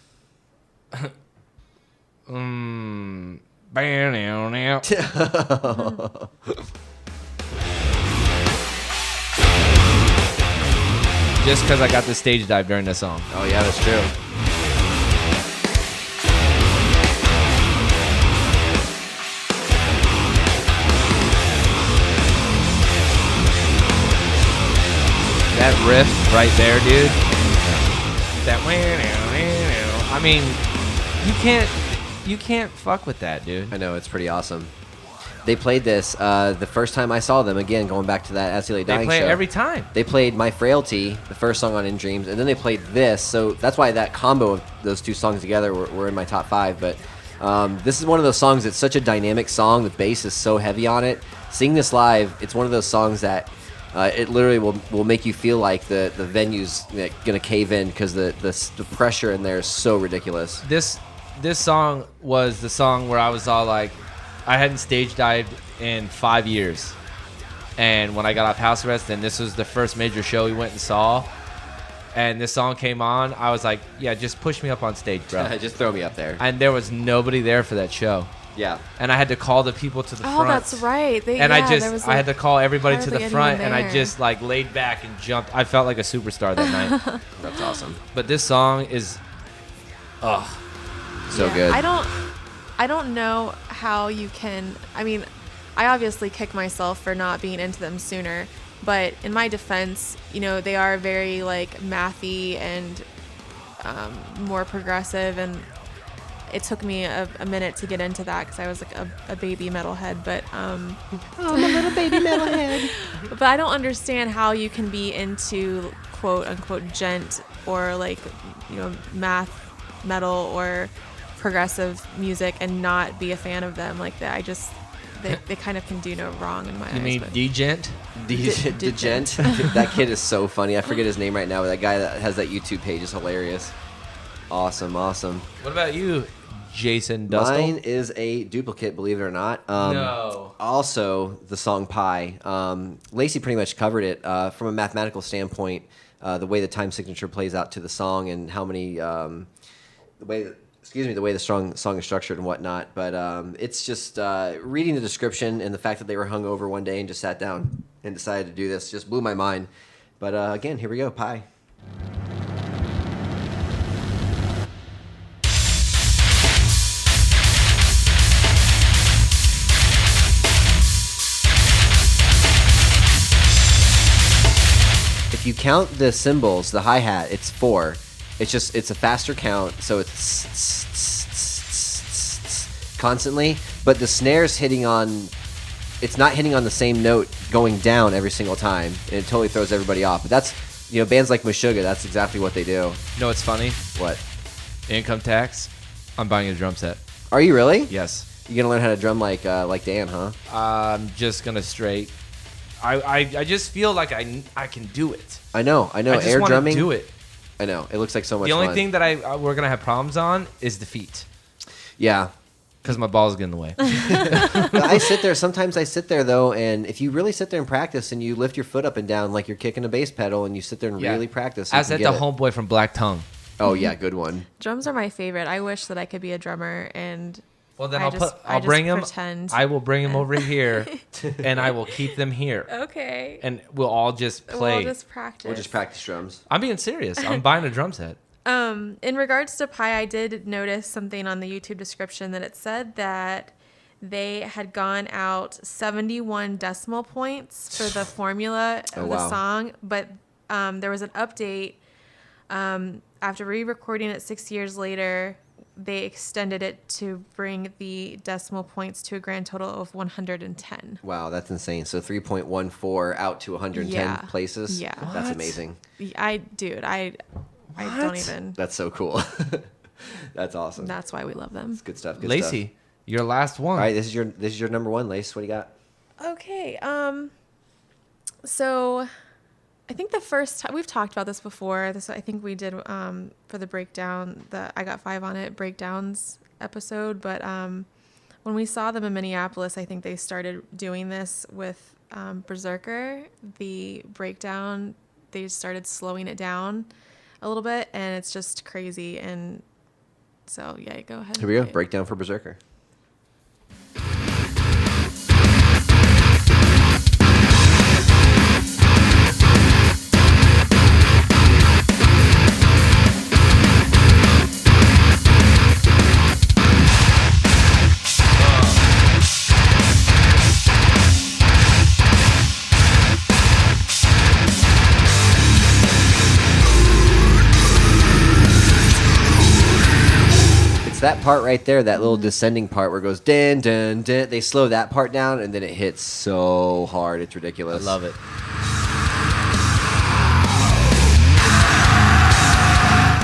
Just because I got the stage dive during the song. Oh, yeah, that's true. That riff right there, dude. That I mean, you can't fuck with that, dude. I know, it's pretty awesome. They played this the first time I saw them, again, going back to that As He Lay Dying They play show. it every time. They played My Frailty, the first song on In Dreams, and then they played this. So that's why that combo of those two songs together were in my top 5. But this is one of those songs that's such a dynamic song. The bass is so heavy on it. Seeing this live, it's one of those songs that it literally will make you feel like the venue's going to cave in because the pressure in there is so ridiculous. This song was the song where I was all like, I hadn't stage dived in 5 years. And when I got off house arrest, and this was the first major show we went and saw, and this song came on, I was like, yeah, just push me up on stage, bro. Just throw me up there. And there was nobody there for that show. Yeah. And I had to call the people to the front. Oh, that's right. And I had to call everybody to the hardly front, anyone and I there. just like laid back and jumped. I felt like a superstar that night. That's awesome. But this song is, So Yeah, good. I don't know how you can. I mean, I obviously kick myself for not being into them sooner, but in my defense, they are very like mathy and more progressive, and it took me a minute to get into that because I was like a baby metalhead, but Oh, I'm a little baby metalhead. but I don't understand how you can be into quote unquote gent or like math metal or progressive music and not be a fan of them like that. They kind of can do no wrong in my eyes. you mean but- Degent? Degent. That kid is so funny. I forget his name right now, but that guy that has that YouTube page is hilarious. Awesome. What about you, Jason Dustle? Mine is a duplicate, believe it or not. No. Also, the song Pi. Lacey pretty much covered it from a mathematical standpoint. The way the time signature plays out to the song and how many the way the song is structured and whatnot. But it's just reading the description and the fact that they were hung over one day and just sat down and decided to do this just blew my mind. But again, here we go, Pi. If you count the cymbals, the hi-hat, it's 4. It's a faster count, so it's constantly, but the snare's it's not hitting on the same note going down every single time, and it totally throws everybody off. But that's, bands like Meshuggah, that's exactly what they do. You know what's funny? What? Income tax. I'm buying a drum set. Are you really? Yes. You gonna learn how to drum like Dan, huh? I'm just gonna straight I just feel like I can do it. I know. I just Air wanna drumming. do it. I know. It looks like so much The only fun. thing that we're gonna have problems on is the feet. Yeah. Because my balls get in the way. I sit there. Sometimes I sit there though, and if you really sit there and practice, and you lift your foot up and down like you're kicking a bass pedal, and you sit there and really practice, As you at can the get it. homeboy from Black Tongue. Oh yeah, good one. Drums are my favorite. I wish that I could be a drummer, and Well, then I I'll just bring him. pretend. I will bring him over here, and I will keep them here, Okay. and we'll all just play. We'll just practice. We'll just practice drums. I'm being serious. I'm buying a drum set. In regards to Pi, I did notice something on the YouTube description that it said that they had gone out 71 decimal points for the formula of the song, but there was an update after re-recording it 6 years later. They extended it to bring the decimal points to a grand total of 110. Wow, that's insane. So 3.14 out to 110 places. Yeah. That's amazing. I don't even. That's so cool. That's awesome. That's why we love them. Good stuff. Good Lacey, stuff. your last one. All right, this is your number one, Lace. What do you got? Okay. So I think the first time we've talked about this before. I think we did for the breakdown, the I Got 5 on It breakdowns episode. But when we saw them in Minneapolis, I think they started doing this with Berserker, the breakdown. They started slowing it down a little bit, and it's just crazy. And so yeah, go ahead. Here we go. Breakdown for Berserker. That part right there, that little descending part where it goes din din din, they slow that part down and then it hits so hard, it's ridiculous. I love it.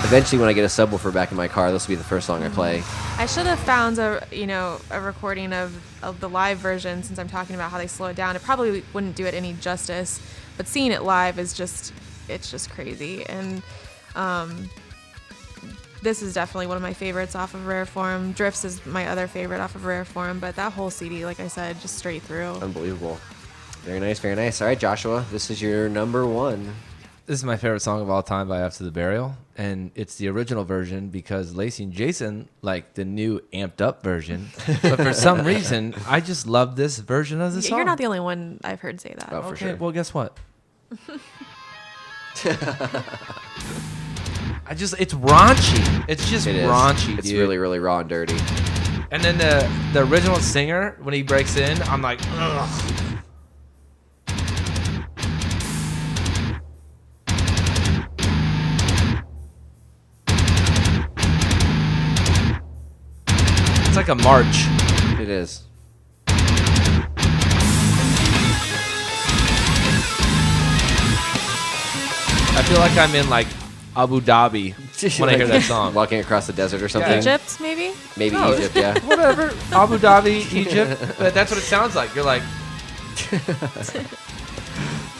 Eventually, when I get a subwoofer back in my car, this will be the first song I play. I should have found a recording of the live version, since I'm talking about how they slow it down. It probably wouldn't do it any justice, but seeing it live is just crazy. And this is definitely one of my favorites off of Rare Form. Drifts is my other favorite off of Rare Form, but that whole CD, like I said, just straight through. Unbelievable. Very nice, very nice. All right, Joshua, this is your number one. This is my favorite song of all time by After the Burial, and it's the original version because Lacey and Jason like the new amped up version. But for some reason, I just love this version of the song. You're not the only one I've heard say that. Oh, for Okay, sure. well, guess what? It's raunchy. It's just raunchy, It's dude. really, really raw and dirty. And then the original singer, when he breaks in, I'm like, ugh. It's like a march. It is. I feel like I'm in like Abu Dhabi when I hear that song. Walking across the desert or something. Yeah. Egypt, maybe? Maybe No, Egypt, yeah. Whatever. Abu Dhabi, Egypt. But that's what it sounds like. You're like,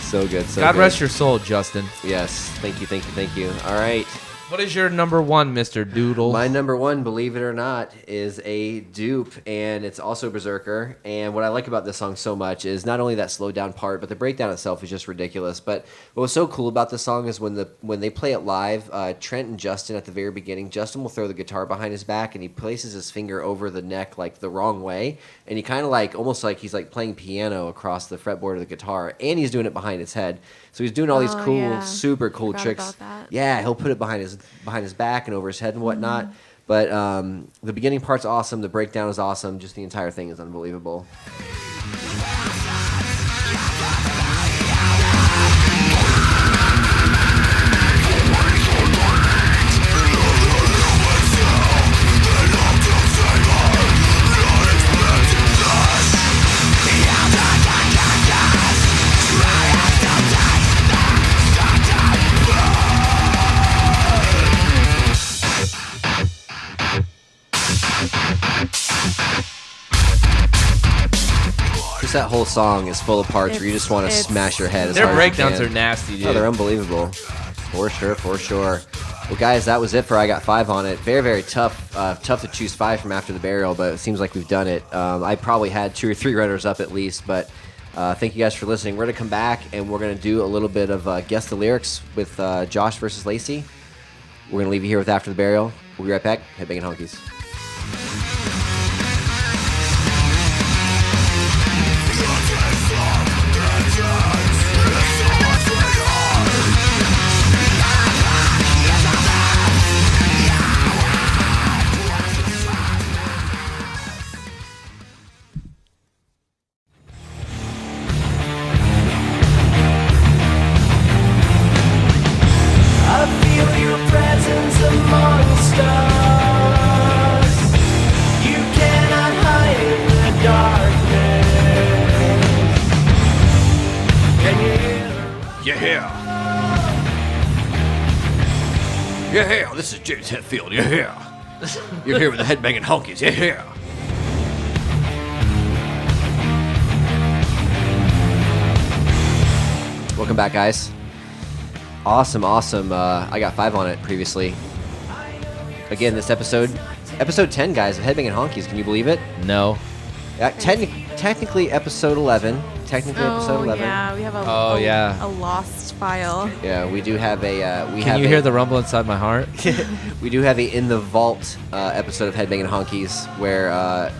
So good, so God good. rest your soul, Justin. Yes, thank you, thank you, thank you. All right. What is your number one, Mr. Doodle? My number one, believe it or not, is a dupe, and it's also Berserker. And what I like about this song so much is not only that slowed down part, but the breakdown itself is just ridiculous. But what was so cool about this song is when they play it live, Trent and Justin at the very beginning, Justin will throw the guitar behind his back, and he places his finger over the neck like the wrong way, and he kind of like almost like he's like playing piano across the fretboard of the guitar, and he's doing it behind his head. So he's doing all these cool, yeah. super cool Forgot tricks. about that. Yeah, he'll put it behind his back and over his head and whatnot. But the beginning part's awesome. The breakdown is awesome. Just the entire thing is unbelievable. Just that whole song is full of parts where you just want to It's- smash your head as Their hard as you breakdowns can. are nasty, dude. Oh, they're unbelievable. For sure, for sure. Well, guys, that was it for I Got 5 on it. Very, very tough. Tough to choose 5 from After the Burial, but it seems like we've done it. I probably had 2 or 3 runners up at least, but thank you guys for listening. We're going to come back, and we're going to do a little bit of Guess the Lyrics with Josh versus Lacey. We're going to leave you here with After the Burial. We'll be right back. Headbanging Honkeys. I feel your presence amongst us. You cannot hide in the darkness. Can you hear the Yeah, this is James Hetfield. Yeah. You're here with the Headbanging Honkeys. Yeah. Welcome back, guys. Awesome. I got 5 on it previously. Again, this episode 10, guys, of Headbanging Honkeys. Can you believe it? No. Technically episode 11. Episode 11. Yeah, we have Oh, yeah. a lost file. Yeah, we do have a. Can you hear the rumble inside my heart? We do have a In the Vault episode of Headbanging Honkeys where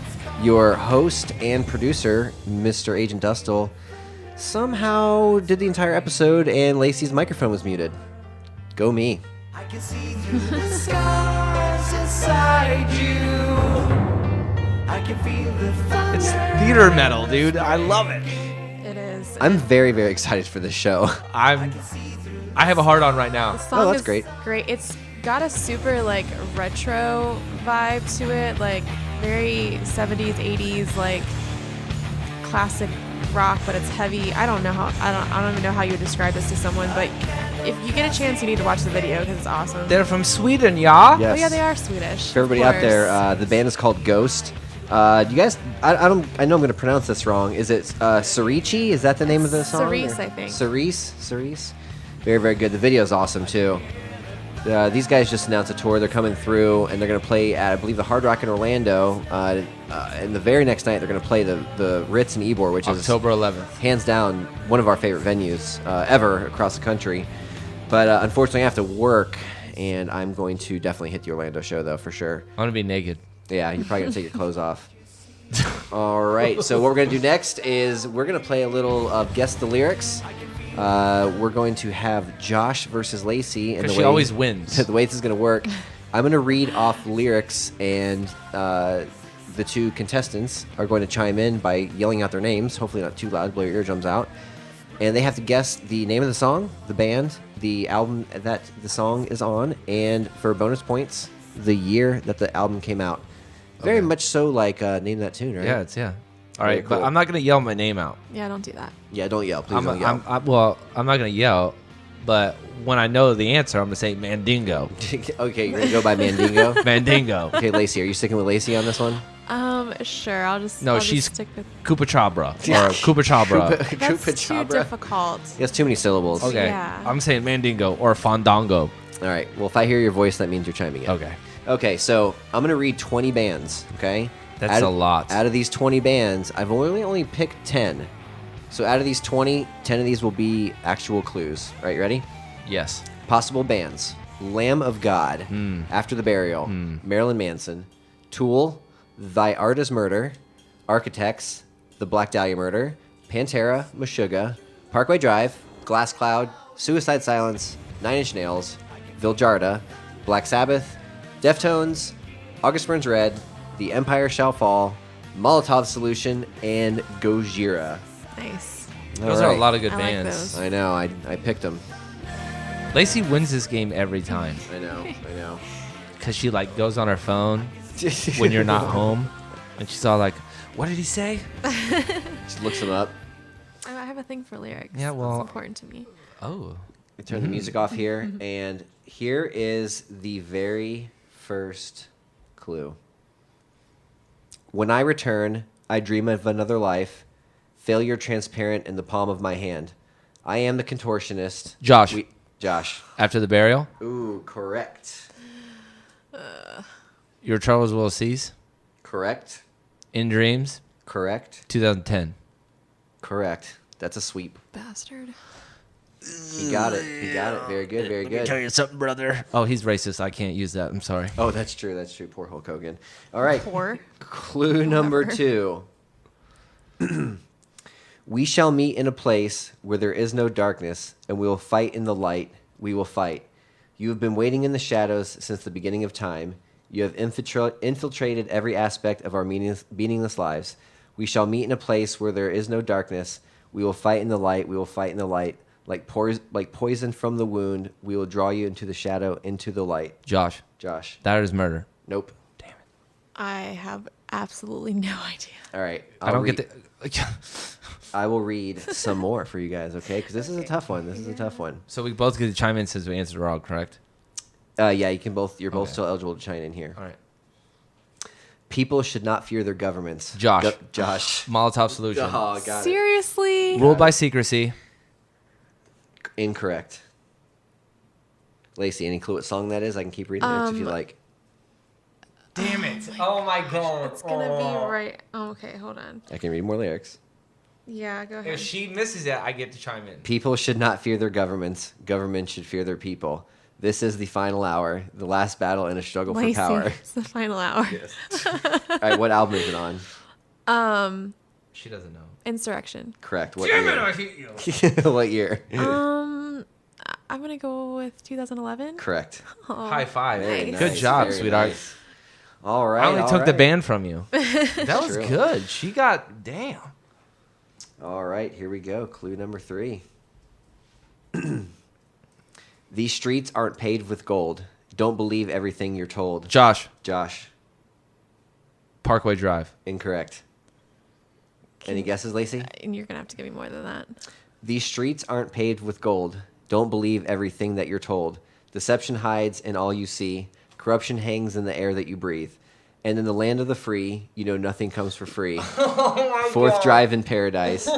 your host and producer, Mr. Agent Dustle, somehow did the entire episode and Lacey's microphone was muted. Go me. I can see through the scars inside you. I can feel the thunder. It's theater metal, dude. I love it. It is. I'm very, very excited for this show. I have a heart on right now. The song that's is great. It's got a super like retro vibe to it, like very 70s, 80s, like classic rock, but it's heavy. I don't even know how you would describe this to someone, but if you get a chance, you need to watch the video because it's awesome. They're from Sweden, yeah? Yes. Oh yeah, they are Swedish. For everybody of out there, course. the band is called Ghost. Do you guys? I know I'm going to pronounce this wrong. Is it Sarici? Is that the name of the song? Cerise, or- I think. Cerise. Very, very good. The video is awesome too. These guys just announced a tour. They're coming through, and they're going to play at, I believe, the Hard Rock in Orlando. And the very next night, they're going to play the Ritz in Ybor, which is October 11th. hands down one of our favorite venues ever across the country. But unfortunately, I have to work, and I'm going to definitely hit the Orlando show, though, for sure. I'm going to be naked. Yeah, you're probably going to take your clothes off. All right, so what we're going to do next is we're going to play a little of Guess the Lyrics. We're going to have Josh versus Lacey. And Because the she way- always wins. The way this is going to work, I'm going to read off lyrics, and the two contestants are going to chime in by yelling out their names, hopefully not too loud, blow your eardrums out. And they have to guess the name of the song, the band, the album that the song is on, and for bonus points, the year that the album came out. Very much so like Name That Tune, right? Yeah. All right, cool. but I'm not going to yell my name out. Yeah, don't do that. Yeah, don't yell. Please I'm don't yell. I'm not going to yell, but when I know the answer, I'm going to say Mandingo. Okay, you're going to go by Mandingo? Mandingo. Okay, Lacey, are you sticking with Lacey on this one? Sure. I'll just she's stick with. Koopa Chabra. Or Koopa Chabra. That's too Chabra. difficult. Yes, too many syllables. Okay. Yeah. I'm saying Mandingo or Fandango. All right. Well, if I hear your voice, that means you're chiming in. Okay. Okay, so I'm going to read 20 bands, okay? That's a lot. Out of these 20 bands, I've only picked 10. So out of these 20, 10 of these will be actual clues. All right, you ready? Yes. Possible bands. Lamb of God, After the Burial, Marilyn Manson, Tool, Thy Art is Murder, Architects, The Black Dahlia Murder, Pantera, Meshuggah, Parkway Drive, Glass Cloud, Suicide Silence, Nine Inch Nails, Viljarda, Black Sabbath, Deftones, August Burns Red, The Empire Shall Fall, Molotov Solution, and Gojira. Nice. Those are a lot of good I like bands. those. I know, I picked them. Lacey wins this game every time I know. because she like goes on her phone when you're not home, and she's all like, "What did he say?" Just looks them up. I have a thing for lyrics. Yeah, well- it's important to me. Oh. We turn the music off here, and here is the very first clue. When I return, I dream of another life, Failure transparent in the palm of my hand. I am the contortionist. Josh. Josh. After the burial. Ooh, correct. Your troubles will cease. Correct. In dreams. Correct. 2010. Correct. That's a sweep. Bastard. He got it. He got it. Very good. Very good. you something, brother. Oh, he's racist. I can't use that. I'm sorry. Oh, that's true. That's true. Poor Hulk Hogan. All right. Poor. Clue number 2. We shall meet in a place where there is no darkness, and we will fight in the light. We will fight. You have been waiting in the shadows since the beginning of time. You have infiltrated every aspect of our meaningless lives. We shall meet in a place where there is no darkness. We will fight in the light. We will fight in the light. Like poison from the wound, we will draw you into the shadow, into the light. Josh. That is murder. Nope. Damn it. I have absolutely no idea. All right. I don't get the. I will read some more for you guys, okay? Because this is a tough one. This is a tough one. So we both get to chime in since we answered wrong, correct? Yeah, you can both. You're both Okay. still eligible to chime in here. All right. People should not fear their governments. Josh. Josh. Molotov solution. Oh, got it. Seriously? Ruled by secrecy. Incorrect. Lacey, any clue what song that is? I can keep reading it if you like. Damn it. Oh my god. It's gonna be right. Oh, okay, hold on. I can read more lyrics. Yeah, go ahead. If she misses it, I get to chime in. People should not fear their governments. Governments should fear their people. This is the final hour, the last battle in a struggle Lacey, for power. it's the final hour. Yes. All right, what album is it on? She doesn't know. Insurrection. Correct. What Damn year? it, I hate you. What year? I'm gonna go with 2011. Correct. High five. Very Nice. Good nice, job, very sweetheart. nice. All right. I only all took the right. band from you. That was True. good. She got. Damn. All right, here we go. Clue number 3. These streets aren't paved with gold. Don't believe everything you're told. Josh. Parkway Drive. Incorrect. Any guesses, Lacey? And you're gonna have to give me more than that. These streets aren't paved with gold. Don't believe everything that you're told. Deception hides in all you see. Corruption hangs in the air that you breathe. And in the land of the free, you know nothing comes for free. Fourth drive in paradise.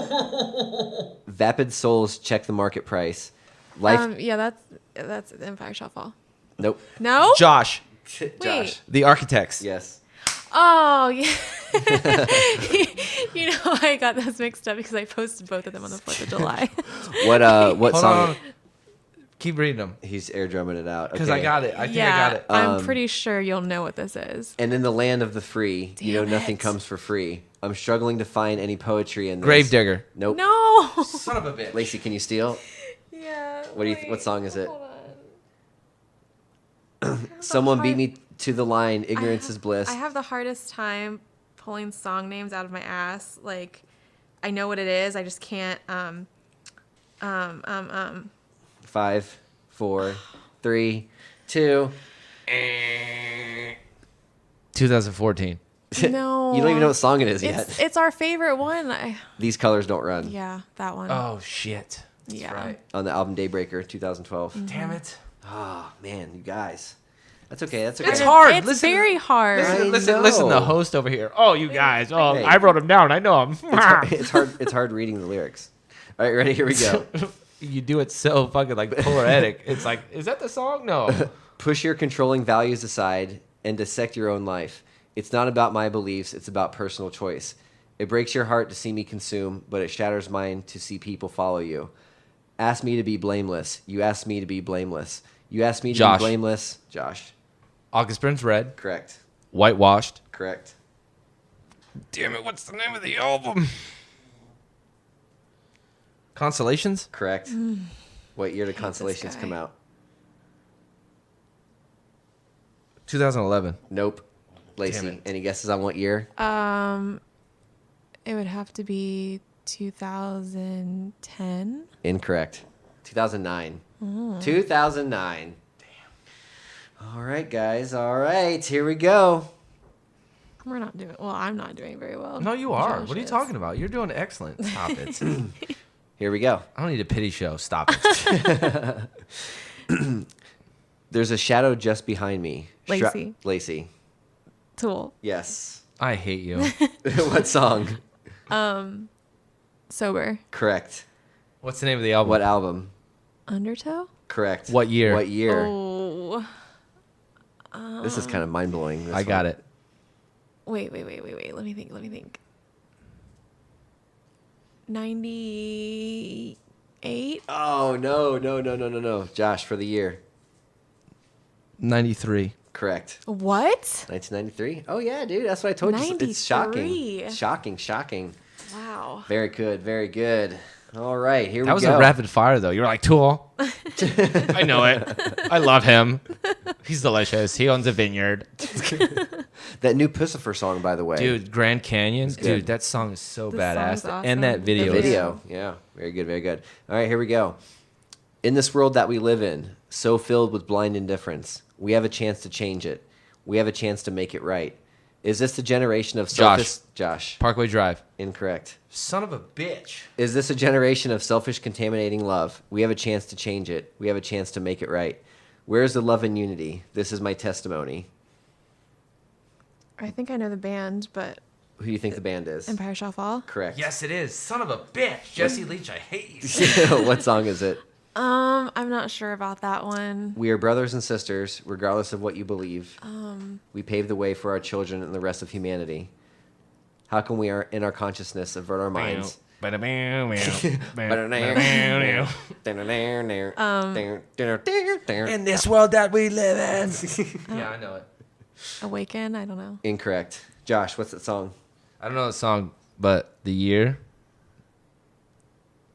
Vapid souls check the market price. Life. Yeah, that's Empire Shall Fall. Nope. No. Josh. Josh. The Architects. Yes. Oh yeah. You know, I got those mixed up because I posted both of them on the 4th of July. What Hold song? on. Keep reading them. He's air drumming it out. Because Okay. I got it. I think yeah, I got it. I'm pretty sure you'll know what this is. And in the land of the free, you know Damn nothing it. comes for free. I'm struggling to find any poetry in this. Gravedigger. Nope. No. Son of a bitch. Lacey, can you steal? Yeah. What do you? What song is it? Hold on. Someone beat me to the line. Ignorance is bliss. I have the hardest time pulling song names out of my ass. Like, I know what it is. I just can't. 5, 4, 3, 2. 2014. No. You don't even know what song it is yet. It's our favorite one. These colors don't run. Yeah, that one. Oh, shit. yeah. Right. On the album Daybreaker, 2012. Damn it. Oh man, you guys. That's okay. That's And okay. It's hard. It's Listen- very hard. I Listen, know. the host over here. Oh, you guys. Oh, Hey. I wrote them down. I know them. It's hard. It's hard reading the lyrics. All right, ready? Here we go. You do it so fucking like poetic. It's like, is that the song? No. Push your controlling values aside and dissect your own life. It's not about my beliefs, it's about personal choice. It breaks your heart to see me consume, but it shatters mine to see people follow you. Ask me to be blameless. You ask me to be blameless. You ask me to Josh. be blameless. Josh. August Burns Red. Correct. Whitewashed. Correct. Damn it, what's the name of the album? Constellations? Correct. What year did this Constellations guy. come out? 2011. Nope. Damn Lacey, it. any guesses on what year? It would have to be 2010. Incorrect. 2009. 2009. Damn. All right, guys. All right. Here we go. We're not doing well. I'm not doing very well. No, you are. Josh What are you is. talking about? You're doing excellent. Stop it. Here we go. I don't need a pity show. Stop it. There's a shadow just behind me. Lacey. Lacey. Tool. Yes. I hate you. What song? Sober. Correct. What's the name of the album? What album? Undertow? Correct. What year? What year? Oh. This is kind of mind blowing. I got it. Wait. Let me think. 98? Oh no! Josh, for the year. 93. Correct. What? 1993. Oh yeah, dude. That's what I told you. It's shocking. 93. Shocking. Wow. Very good. All right, here we go. That was a rapid fire, though. You were like, Tool. I know it. I love him. He's delicious. He owns a vineyard. That new Pussifer song, by the way. Dude, Grand Canyon. good. Dude, that song is so The badass. song's And that awesome. video. The is- video. Yeah, very good. All right, here we go. In this world that we live in, so filled with blind indifference, we have a chance to change it. We have a chance to make it right. Is this the generation of Josh? Parkway Drive. Incorrect. Son of a bitch. Is this a generation of selfish, contaminating love? We have a chance to change it. We have a chance to make it right. Where is the love and unity? This is my testimony. I think I know the band, but Who do you think the band is? Empire Shall Fall. Correct. Yes, it is. Son of a bitch. Jesse Leach, I hate you. What song is it? I'm not sure about that one. We are brothers and sisters, regardless of what you believe. We pave the way for our children and the rest of humanity. How can we, in our consciousness, avert our minds? In this world that we live in. Yeah, I know it. Awaken? I don't know. Incorrect. Josh, what's that song? I don't know the song, but the year?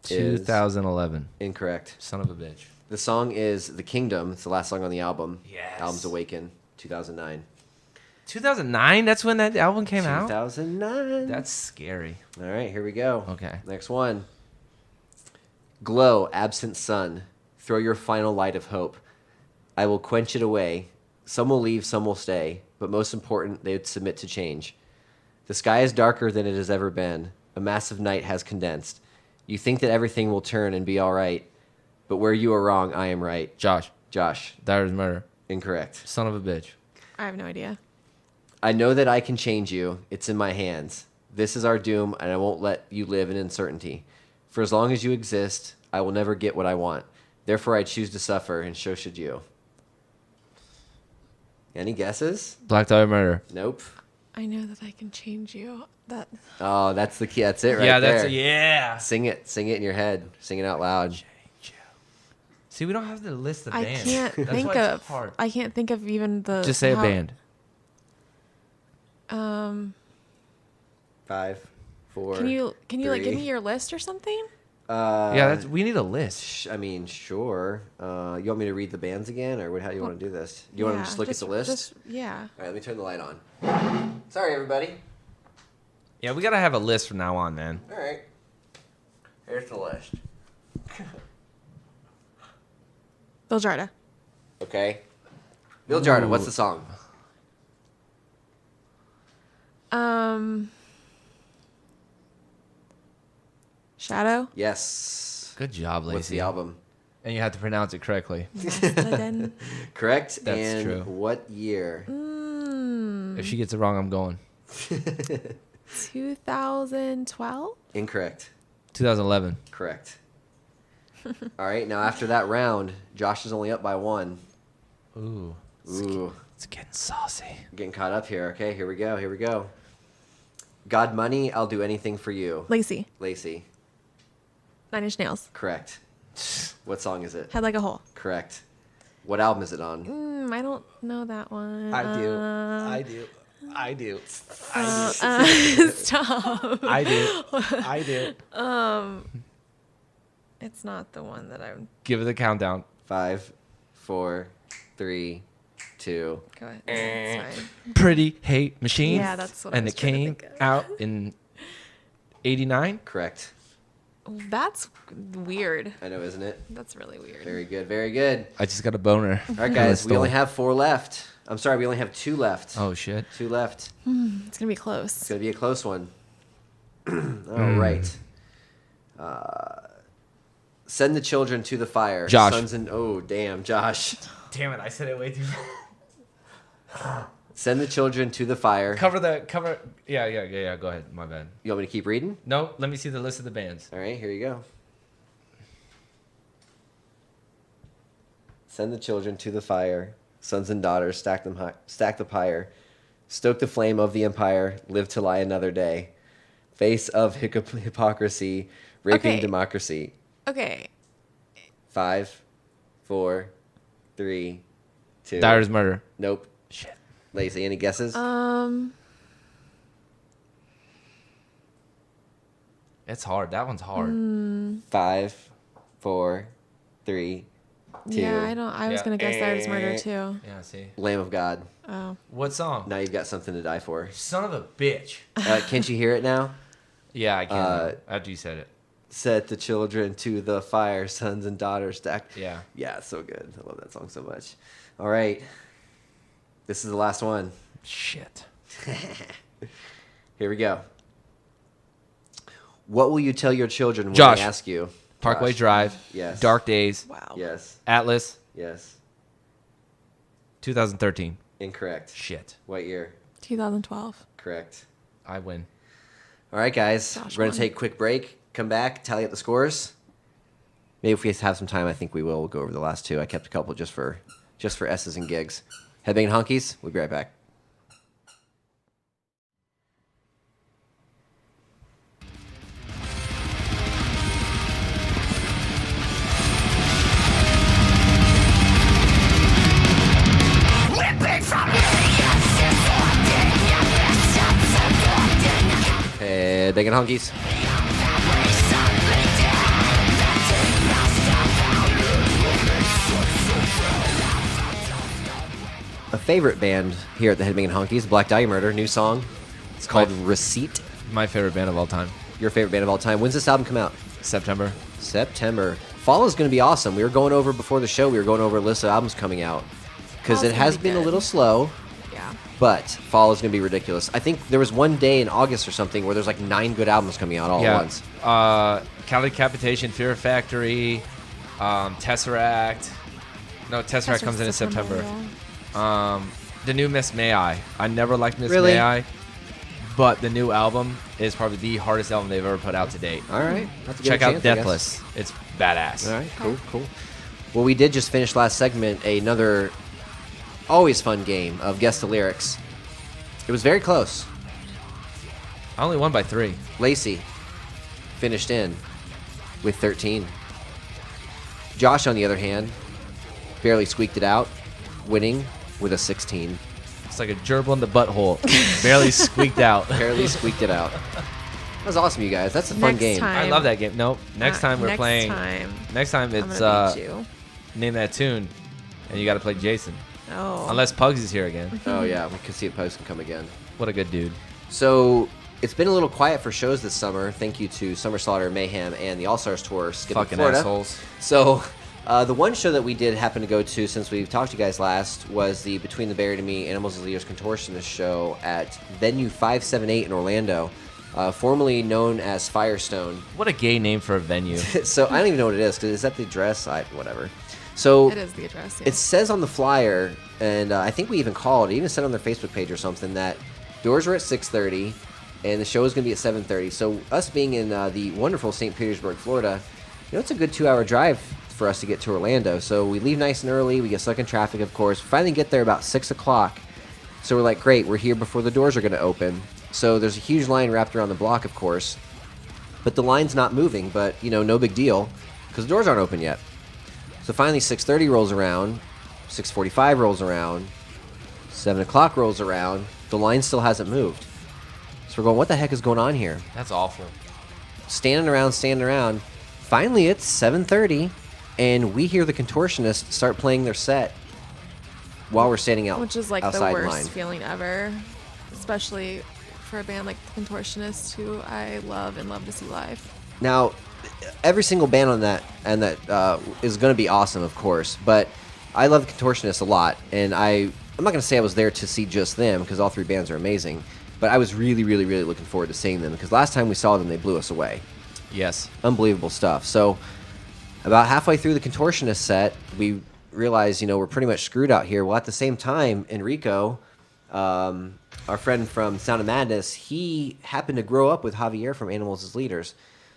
Is- 2011. Incorrect. Son of a bitch. The song is The Kingdom. It's the last song on the album. Yes. Album's Awaken, 2009. 2009? That's when that album came out? 2009. That's scary. All right, here we go. Okay. Next one. Glow, absent sun. Throw your final light of hope. I will quench it away. Some will leave, some will stay. But most important, they would submit to change. The sky is darker than it has ever been. A massive night has condensed. You think that everything will turn and be all right. But where you are wrong, I am right. Josh. Dyer's Murder. Incorrect. Son of a bitch. I have no idea. I know that I can change you. It's in my hands. This is our doom, and I won't let you live in uncertainty. For as long as you exist, I will never get what I want. Therefore, I choose to suffer, and so should you. Any guesses? Black Dahlia Murder. Nope. I know that I can change you. That Oh, that's the key. That's it right yeah, there. that's yeah. Sing it. Sing it in your head. Sing it out loud. See, we don't have the list of I bands. can't That's think why it's of. hard. I can't think of even the. Just say a band. 5, 4. Can you like give 3. me your list or something? Yeah, we need a list. I mean, sure. You want me to read the bands again, or how do you want to do this? You want to just look at the list? Yeah. All right, let me turn the light on. Sorry, everybody. Yeah, we gotta have a list from now on, man. All right. Here's the list. Bill Jarda. Okay. Bill Jarda, what's the song? Shadow. Yes. Good job, Lacey. What's the album? And you have to pronounce it correctly. Mastodon. Correct. That's and true. What year? If she gets it wrong, I'm going. 2012. Incorrect. 2011. Correct. All right. Now after that round, Josh is only up by 1. Ooh. Ooh. It's getting saucy. Getting caught up here. Okay. Here we go. God Money, I'll do anything for you. Lacey. Lacey. 9 Inch Nails. Correct. What song is it? Head Like a Hole. Correct. What album is it on? I don't know that one. I do. Stop. I do. It's not the one that I'm. Give it the countdown. 5, 4, 3, 2. Go ahead. It's fine. Pretty Hate Machine. Yeah, that's what I And was it trying to came think of. out in 89. Correct. That's weird. I know, isn't it? That's really weird. Very good. Very good. I just got a boner. All right, guys. We only have 4 left. I'm sorry. We only have 2 left. Oh, shit. 2 left. It's gonna be It's close. going to be a close one. All right. Send the children to the fire. Josh. Sons and... Oh, damn. Josh. Damn it. I said it way too Send the children to the fire. Cover. Yeah. Go ahead. My bad. You want me to keep reading? No, let me see the list of the bands. All right, here you go. Send the children to the fire. Sons and daughters, stack the pyre. Stoke the flame of the empire. Live to lie another day. Face of hypocrisy. Raping Okay. democracy. Okay. 5, 4, 3, 2. Dyer's Murder. Nope. Shit. Lacey, any guesses? It's hard. That one's hard. 5, 4, 3, 2. Yeah, I was Yeah. gonna guess Dyer's Murder too. Yeah, see. Lamb of God. Oh. What song? Now you've got something to die for. Son of a bitch. Can't you hear it now? Yeah, I can. After you said it. Set the children to the fire, sons and daughters stacked. Yeah. Yeah, it's so good. I love that song so much. All right. This is the last one. Shit. Here we go. What will you tell your children when Josh. they ask you? Parkway Josh. Drive. Yes. Dark Days. Wow. Yes. Atlas. Yes. 2013. Incorrect. Shit. What year? 2012. Correct. I win. All right, guys. Josh We're going won. to take a quick break. Come back. Tally up the scores. Maybe if we have some time, I think we will. We'll go over the last two. I kept a couple just for S's and gigs. Headbanging Honkeys. We'll be right back. Headbanging Honkeys. A favorite band here at the Headbanging Honkeys, Black Dahlia Murder, new song. It's called Receipt. My favorite band of all time. Your favorite band of all time. When's this album come out? September. September. Fall is going to be awesome. We were going over before the show. We were going over a list of albums coming out because Fall's it gonna has be been a good. little slow, Yeah. but fall is going to be ridiculous. I think there was one day in August or something where there's like 9 good albums coming out all at once. Cali Decapitation, Fear Factory, Tesseract. No, Tesseract comes in September. The new Miss May I never liked Miss Really? May I, but the new album is probably the hardest album they've ever put out to date. All right. Have to give Check it a out chance, I guess. Deathless. It's badass. All right, cool. Well, we did just finish last segment another always fun game of Guess the Lyrics. It was very close. I only won by 3. Lacey finished in with 13. Josh, on the other hand, barely squeaked it out, winning with a 16. It's like a gerbil in the butthole. Barely squeaked out. Barely squeaked it out. That was awesome, you guys. That's a fun Next game. time. I love that game. Nope. Next time we're next playing. Time, Next time I'm it's gonna beat you. name that tune, and you got to play Jason. Oh. Unless Pugs is here again. Oh, yeah, we could see if Post can come again. What a good dude. So it's been a little quiet for shows this summer. Thank you to Summer Slaughter, Mayhem, and the All Stars Tour skipping Fucking Florida. assholes. So the one show that we did happen to go to since we talked to you guys last was the Between the Buried and Me Animals as Leaders Contortionist show at Venue 578 in Orlando, formerly known as Firestone. What a gay name for a venue. So I don't even know what it is because is that the address? Whatever. So It is the address. Yeah. it says on the flyer, and I think we even called. It even said on their Facebook page or something that doors were at 6:30, and the show is going to be at 7:30. So us being in the wonderful St. Petersburg, Florida, it's a good 2-hour drive for us to get to Orlando. So we leave nice and early. We get stuck in traffic, of course. We finally get there about 6 o'clock. So we're like, great, we're here before the doors are going to open. So there's a huge line wrapped around the block, of course. But the line's not moving, but, no big deal because the doors aren't open yet. So finally 6:30 rolls around, 6:45 rolls around, 7 o'clock rolls around. The line still hasn't moved. So we're going, what the heck is going on here? That's awful. Standing around. Finally, it's 7:30, and we hear the Contortionists start playing their set while we're standing out Which is like the outside worst line. feeling ever, especially for a band like the Contortionists, who I love and love to see live. Now, every single band on that is going to be awesome, of course. But I love the Contortionists a lot, and I'm not going to say I was there to see just them because all 3 bands are amazing. But I was really, really, really looking forward to seeing them because last time we saw them, they blew us away. Yes. Unbelievable stuff. So about halfway through the Contortionist set, we realized, we're pretty much screwed out here. Well, at the same time, Enrico our friend from Sound of Madness, he happened to grow up with Javier from Animals as Leaders.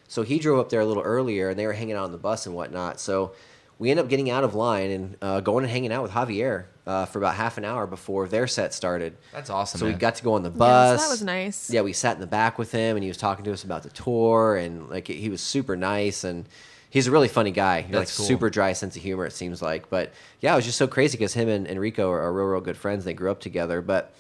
So he drove up there a little earlier, and they were hanging out on the bus and whatnot. So we ended up getting out of line and going and hanging out with Javier for about half an hour before their set started. That's awesome. So man. we got to go on the Yeah, bus. so that was nice. Yeah, we sat in the back with him, and he was talking to us about the tour, and like he was super nice, and he's a really funny guy. He's like That's cool. super dry sense of humor, it seems like. But yeah, it was just so crazy because him and Enrico are real good friends. They grew up together. But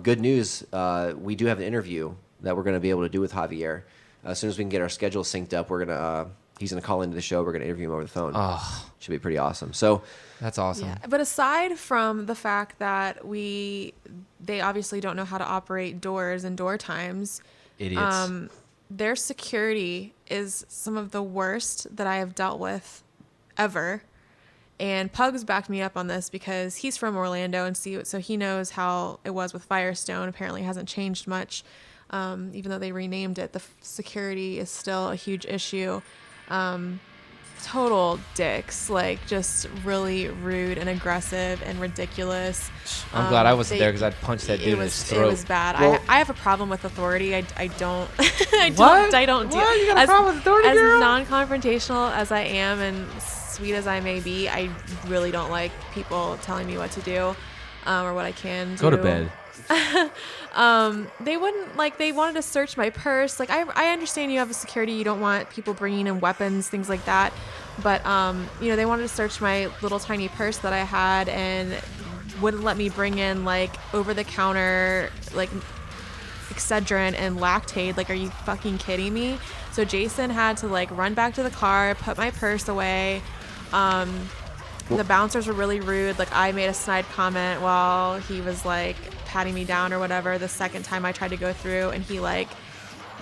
good news, we do have an interview that we're going to be able to do with Javier. As soon as we can get our schedule synced up, we're gonna he's gonna call into the show. We're gonna interview him over the phone. Oh, Should be pretty awesome. So that's awesome. Yeah, but aside from the fact that they obviously don't know how to operate doors and door times, Idiots. their security is some of the worst that I have dealt with ever. And Pugs backed me up on this because he's from Orlando, and so he knows how it was with Firestone. Apparently, it hasn't changed much, even though they renamed it. The security is still a huge issue. Total dicks, like just really rude and aggressive and ridiculous. I'm glad I wasn't there because I'd punch that dude in his throat. It was bad. Well- I have a problem with authority. I don't. What? I don't do. What? You got a problem with authority, as girl? non-confrontational as I am and sweet as I may be, I really don't like people telling me what to do, or what I can do. Go to bed. They wouldn't they wanted to search my purse. Like I understand you have a security, you don't want people bringing in weapons, things like that. But they wanted to search my little tiny purse that I had and wouldn't let me bring in over the counter Excedrin and Lactaid. Like, are you fucking kidding me? So Jason had to run back to the car, put my purse away. The bouncers were really rude. I made a snide comment while he was patting me down or whatever the second time I tried to go through, and he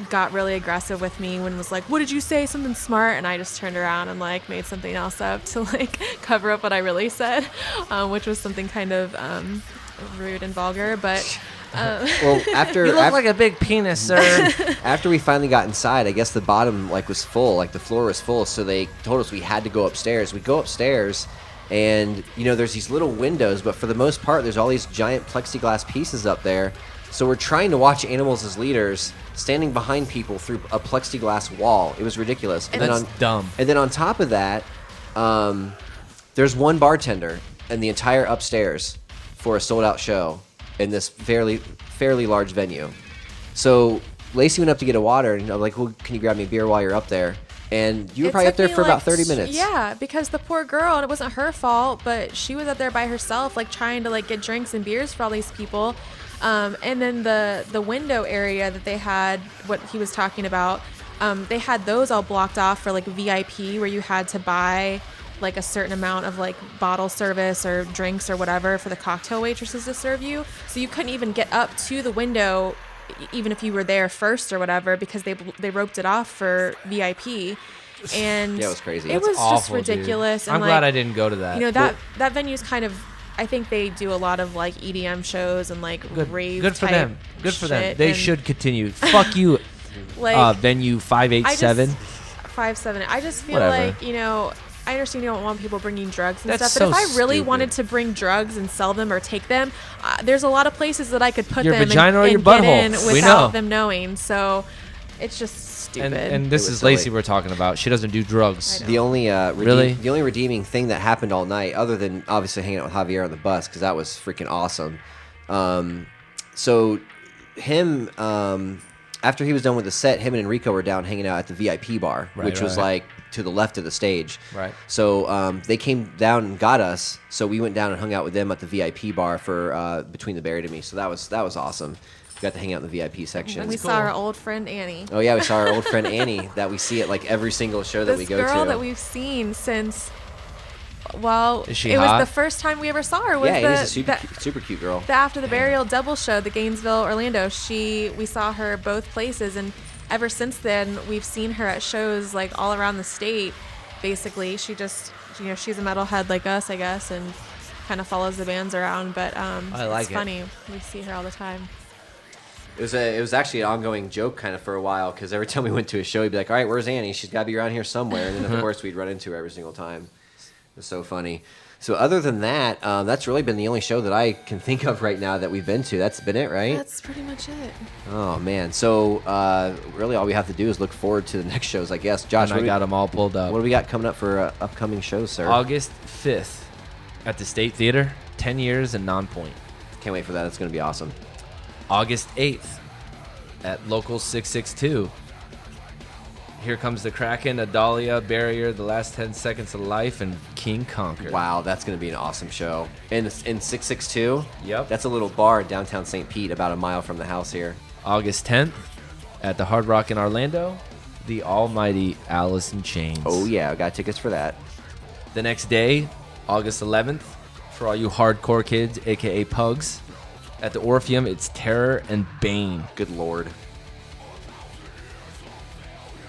got really aggressive with me when was what did you say, something smart? And I just turned around and made something else up to cover up what I really said, which was something kind of rude and vulgar. But well, after You look like a big penis, sir. after we finally got inside, I guess the bottom was full, the floor was full, so they told us we had to go upstairs. We go upstairs, and there's these little windows, but for the most part, there's all these giant plexiglass pieces up there. So we're trying to watch Animals as Leaders standing behind people through a plexiglass wall. It was ridiculous. And That's dumb. And then on top of that, there's one bartender in the entire upstairs for a sold-out show in this fairly large venue. So Lacey went up to get a water, and I'm like, well, can you grab me a beer while you're up there? And you were it probably up took there me, for about 30 minutes. Yeah, because the poor girl, and it wasn't her fault, but she was up there by herself, trying to get drinks and beers for all these people. And then the window area that they had, what he was talking about, they had those all blocked off for VIP, where you had to buy a certain amount of bottle service or drinks or whatever for the cocktail waitresses to serve you. So you couldn't even get up to the window, even if you were there first or whatever, because they roped it off for VIP. And Yeah, it was crazy. It That's was just ridiculous. Dude. And I'm glad I didn't go to that. that venue's kind of, I think they do a lot of EDM shows and rave Good for type them. Good for them. shit, They and, should continue. Fuck you, venue 587. 5-7. I just feel Whatever. I understand you don't want people bringing drugs and That's stuff, but so if I really stupid. wanted to bring drugs and sell them or take them, there's a lot of places that I could put Your them vagina or and your get butthole. in We without know. them knowing. So it's just stupid. And this It was is Lacey silly. we're talking about. She doesn't do drugs. I know. The only Really? the only redeeming thing that happened all night, other than obviously hanging out with Javier on the bus, because that was freaking awesome. So him, after he was done with the set, him and Enrico were down hanging out at the VIP bar, Right, which was right. to the left of the stage. Right. So they came down and got us. So we went down and hung out with them at the VIP bar for Between the Buried and Me. So that was awesome. We got to hang out in the VIP section. And we saw our old friend Annie. Oh yeah, we saw our old friend Annie that we see at every single show that we This go girl to. that we've seen since, well, Is she it hot? was the first time we ever saw her. Was Yeah, the, Annie's a the, super cute girl. the After the Burial double show, the Gainesville, Orlando. We saw her both places, and ever since then, we've seen her at shows all around the state. Basically, she just, she's a metalhead like us, I guess, and kind of follows the bands around. But I like it's it. funny. We see her all the time. It was actually an ongoing joke kind of for a while, because every time we went to a show, he'd be like, all right, where's Annie? She's got to be around here somewhere. And then, of course, we'd run into her every single time. It was so funny. So other than that, that's really been the only show that I can think of right now that we've been to. That's been it, right? That's pretty much it. Oh man. So really, all we have to do is look forward to the next shows, I guess. Josh, And I got them all pulled up. what do we got coming up for upcoming shows, sir? August 5th at the State Theater, 10 years and Non-Point. Can't wait for that. It's going to be awesome. August 8th at Local 662. Here Comes the Kraken, Adalia, Barrier, The Last 10 Seconds of Life, and King Conquer. Wow, that's going to be an awesome show. In 662? Yep. That's a little bar in downtown St. Pete, about a mile from the house here. August 10th at the Hard Rock in Orlando, the almighty Alice in Chains. Oh yeah, I got tickets for that. The next day, August 11th, for all you hardcore kids, aka pugs, at the Orpheum, it's Terror and Bane. Good lord.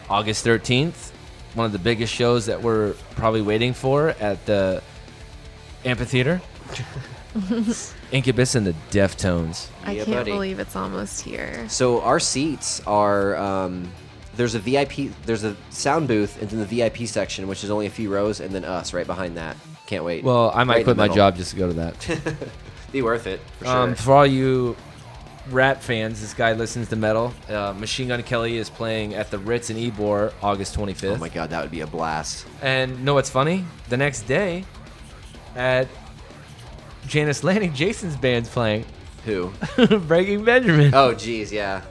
August 13th, one of the biggest shows that we're probably waiting for at the amphitheater. Incubus and the Deftones. I Yeah, can't buddy. believe it's almost here. So our seats are there's a VIP, there's a sound booth in the VIP section, which is only a few rows, and then us right behind that. Can't wait. Well, I might Right in quit the my middle. job just to go to that. Be worth it for sure. For all you rap fans, this guy listens to metal. Machine Gun Kelly is playing at the Ritz in Ybor August 25th. Oh my god, that would be a blast. And know what's funny? The next day at Janice Landing, Jason's band's playing. Who? Breaking Benjamin. Oh geez, yeah.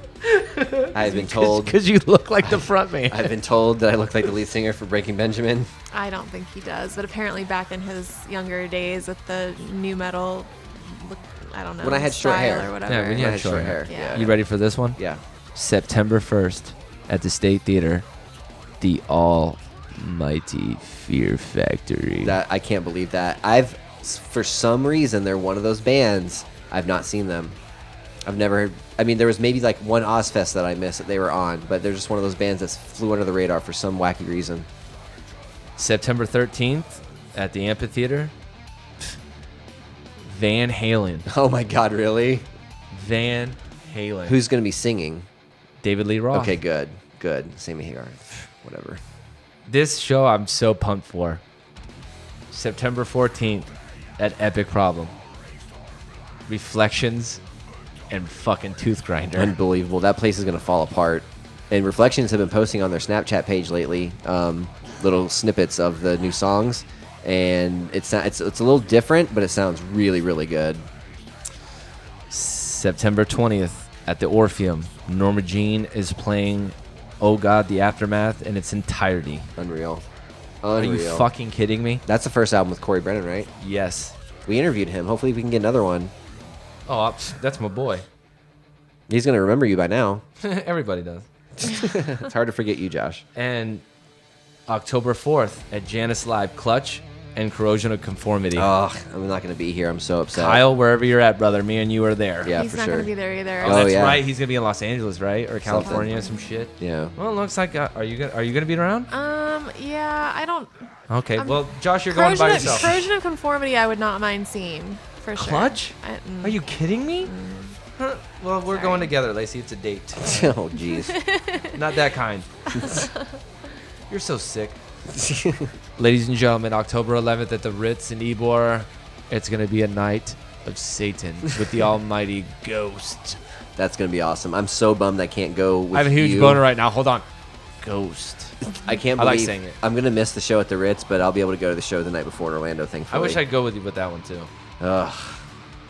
I've been told. Because you look like the front man. I've been told that I look like the lead singer for Breaking Benjamin. I don't think he does, but apparently back in his younger days with the new metal, I don't know, When I had short style hair. or whatever. Yeah, when you I had had short short hair. hair. Yeah. You ready for this one? Yeah. September 1st at the State Theater, the almighty Fear Factory. That I can't believe that. For some reason, they're one of those bands. I've not seen them. I've never. I mean, there was maybe like one Ozfest that I missed that they were on, but they're just one of those bands that flew under the radar for some wacky reason. September 13th at the amphitheater, Van Halen. Oh my God, really? Van Halen. Who's gonna be singing? David Lee Roth. Okay, good. Sammy Hagar. Whatever. This show I'm so pumped for. September 14th at Epic Problem. Reflections and fucking Tooth Grinder. Unbelievable. That place is gonna fall apart. And Reflections have been posting on their Snapchat page lately, little snippets of the new songs, and it's a little different, but it sounds really, really good. September 20th at the Orpheum, Norma Jean is playing Oh God, The Aftermath in its entirety. Unreal. Are you fucking kidding me? That's the first album with Corey Brennan, right? Yes. We interviewed him. Hopefully we can get another one. Oh, that's my boy. He's gonna remember you by now. Everybody does. It's hard to forget you, Josh. And October 4th at Janice Live, Clutch and Corrosion of Conformity. Oh, I'm not gonna be here. I'm so upset. Kyle, wherever you're at, brother, me and you are there. Yeah, He's for not sure. going to be there either. Oh, Oh, that's yeah. right. He's gonna be in Los Angeles, right, or California, some shit. Yeah. Well, it looks like. Are you gonna be around? Yeah, I don't. Okay. Well, Josh, you're going by yourself. Corrosion of Conformity, I would not mind seeing for sure. Clutch? I- Are you kidding me? Huh. Well, we're going together, Lacey. It's a date. Oh, jeez. Not that kind. You're so sick. Ladies and gentlemen, October 11th at the Ritz in Ybor, it's going to be a night of Satan with the almighty Ghost. That's gonna be awesome. I'm so bummed I can't go with I have a huge you. boner right now. Hold on. Ghost. I can't I like believe saying it. I'm gonna miss the show at the Ritz, but I'll be able to go to the show the night before in Orlando. I Thankfully. wish I'd go with you with that one, too. Ugh.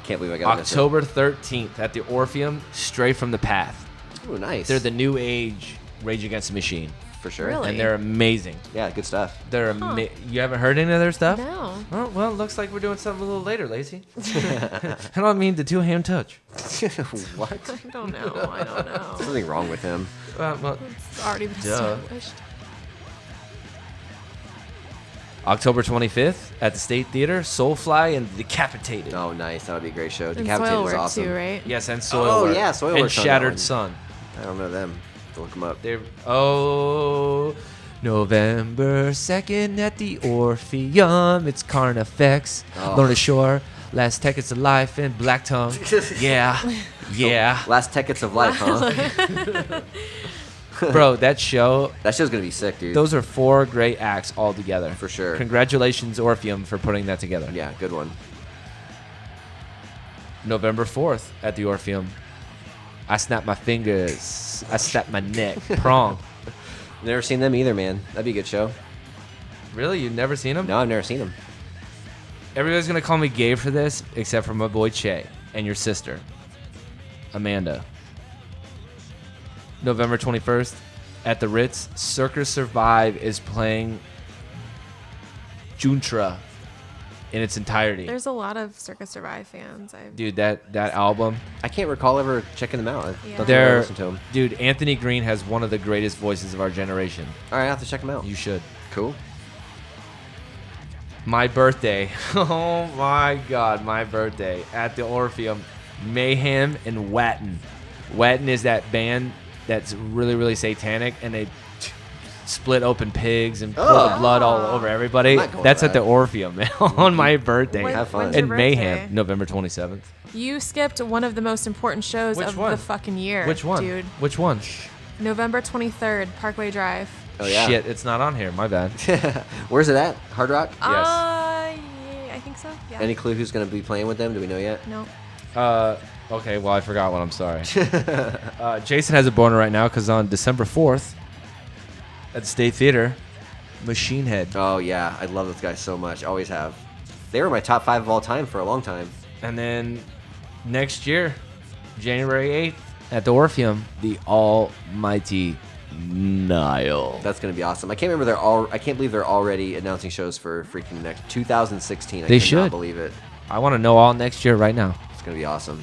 Can't believe I got October 13th at the Orpheum, Stray from the Path. Oh, nice. They're the new age Rage Against the Machine. for sure. Really? And they're amazing. Yeah, good stuff. They're You haven't heard any of their stuff? No. Oh, well, looks like we're doing something a little later, Lacey. I don't mean the two-hand touch. What? I don't know. I don't know. There's something wrong with him. Well, It's already been Duh. established. October 25th at the State Theater, Soulfly and Decapitated. Oh, nice. That would be a great show. And Decapitated is Soilwork awesome. too, right? Yes, and Soilwork. yeah, Soilwork's And on that Shattered one. Sun. I don't know them. Look them up. They're November 2nd at the Orpheum. It's Carnifex, Oh. Lorna Shore, Last Tickets of Life, and Black Tongue. Yeah, yeah. Last tickets of life, huh? Bro, that show's gonna be sick, dude. Those are 4 great acts all together. For sure. Congratulations, Orpheum, for putting that together. Yeah, good one. November 4th at the Orpheum. I snap my fingers. I snap my neck. Prong. Never seen them either, man. That'd be a good show. Really? You've never seen them? No, I've never seen them. Everybody's going to call me gay for this, except for my boy Che and your sister, Amanda. November 21st at the Ritz, Circus Survive is playing Juntra in its entirety. There's a lot of Circus Survive fans. Dude, that album. I can't recall ever checking them out. I Yeah. don't think I ever listened to them. Dude, Anthony Green has one of the greatest voices of our generation. All right, I have to check them out. You should. Cool. My birthday. Oh my God, my birthday at the Orpheum. Mayhem and Watton. Watton is that band that's really, really satanic, and they split open pigs and pour the blood all over everybody. That's at the Orpheum, man, on my birthday. Have fun. When's your And Mayhem, birthday? November 27th. You skipped one of the most important shows Which of one? the fucking year. Which one? Dude. Which one? November 23rd, Parkway Drive. Oh, yeah. Shit, it's not on here. My bad. Where's it at? Hard Rock? Yeah, I think so. Yeah. Any clue who's going to be playing with them? Do we know yet? No. Okay, well, I forgot one. I'm sorry. Jason has a boner right now because on December 4th at the State Theater, Machine Head. Oh, yeah. I love those guys so much. Always have. They were my top 5 of all time for a long time. And then next year, January 8th, at the Orpheum, the almighty Nile. That's going to be awesome. I can't believe they're already announcing shows for freaking next 2016. I They cannot should. believe it. I want to know all next year right now. It's going to be awesome.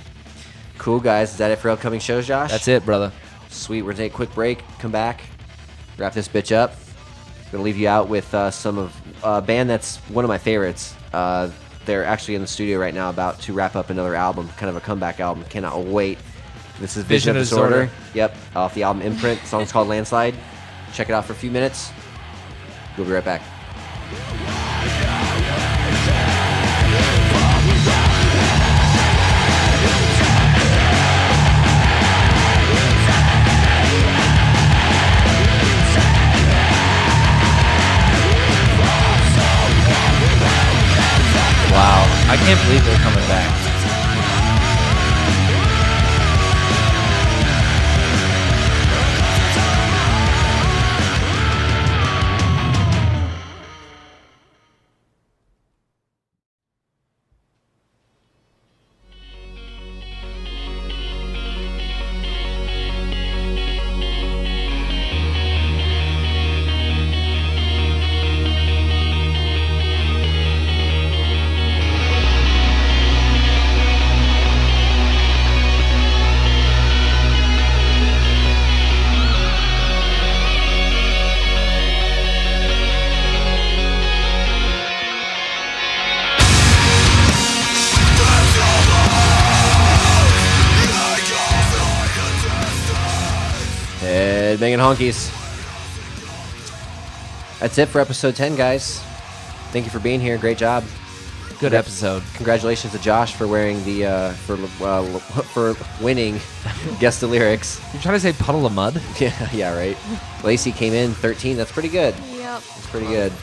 Cool, guys. Is that it for upcoming shows, Josh? That's it, brother. Sweet. We're going to take a quick break, come back, wrap this bitch up. Going to leave you out with some of a band that's one of my favorites. They're actually in the studio right now about to wrap up another album, kind of a comeback album. Cannot wait. This is Vision of Disorder. Yep, off the album Imprint. The song's called Landslide. Check it out for a few minutes. We'll be right back. Wow. I can't believe they're coming back. Headbanging Honkeys. That's it for episode 10, guys. Thank you for being here. Great job. Good episode. Congratulations to Josh for wearing the for winning Guess the Lyrics. You trying to say puddle of mud? Yeah, right. Lacey came in 13. That's pretty good. Yep. That's pretty good.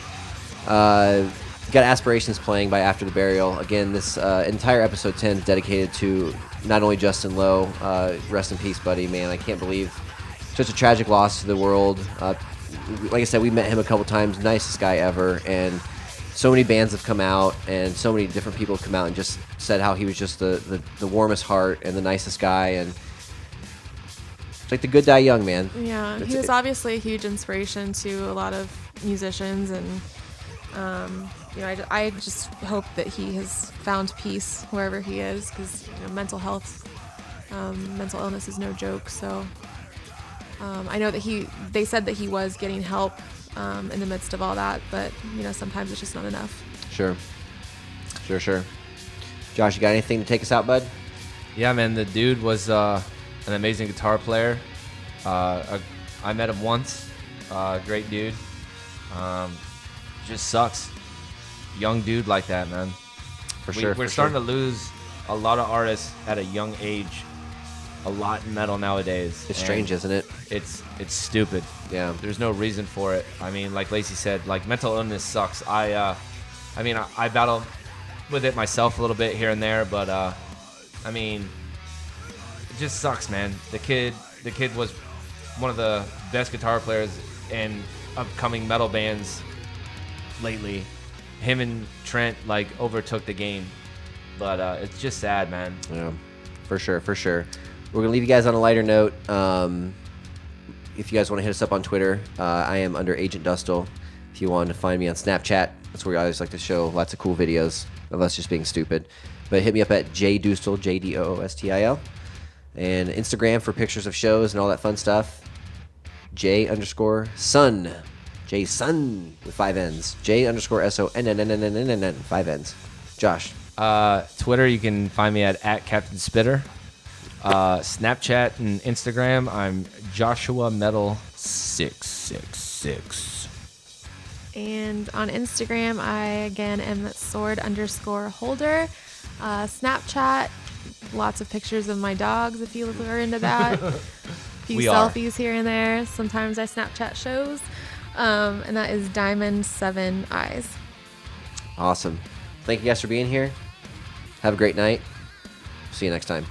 Got Aspirations playing by After the Burial. Again, this entire episode 10 is dedicated to not only Justin Lowe. Rest in peace, buddy. Man, I can't believe such a tragic loss to the world. Like I said, we met him a couple times. Nicest guy ever. And so many bands have come out, and so many different people have come out and just said how he was just the warmest heart and the nicest guy. And it's like the good die young, man. Yeah, It's- he was obviously a huge inspiration to a lot of musicians, and I just hope that he has found peace wherever he is, because mental health, mental illness is no joke. So I know that they said that he was getting help in the midst of all that, but sometimes it's just not enough. Sure. Josh, you got anything to take us out, bud? Yeah, man, the dude was an amazing guitar player. I met him once. Great dude. Just sucks. Young dude like that, man. For sure. We're starting to lose a lot of artists at a young age. a lot in metal nowadays. It's and strange, isn't it? It's stupid. Yeah. There's no reason for it. I mean, like Lacey said, like mental illness sucks. I battle with it myself a little bit here and there, but I mean, it just sucks, man. The kid was one of the best guitar players in upcoming metal bands lately. Him and Trent like overtook the game, but it's just sad, man. Yeah, for sure. We're gonna leave you guys on a lighter note. If you guys want to hit us up on Twitter, I am under Agent Dustle. If you want to find me on Snapchat, that's where I always like to show lots of cool videos of us just being stupid. But hit me up at JDoostil, JDOOSTIL, and Instagram for pictures of shows and all that fun stuff. J_Sun. Jason with 5 N's. J_SONNNNNNN 5 N's. Josh. Twitter, you can find me at Captain Spitter. Snapchat and Instagram, I'm Joshua Metal 666. And on Instagram, I again am sword_holder. Snapchat, lots of pictures of my dogs if you are into that. A few We are. selfies here and there. Sometimes I Snapchat shows. And that is Diamond7Eyes. Awesome. Thank you guys for being here. Have a great night. See you next time.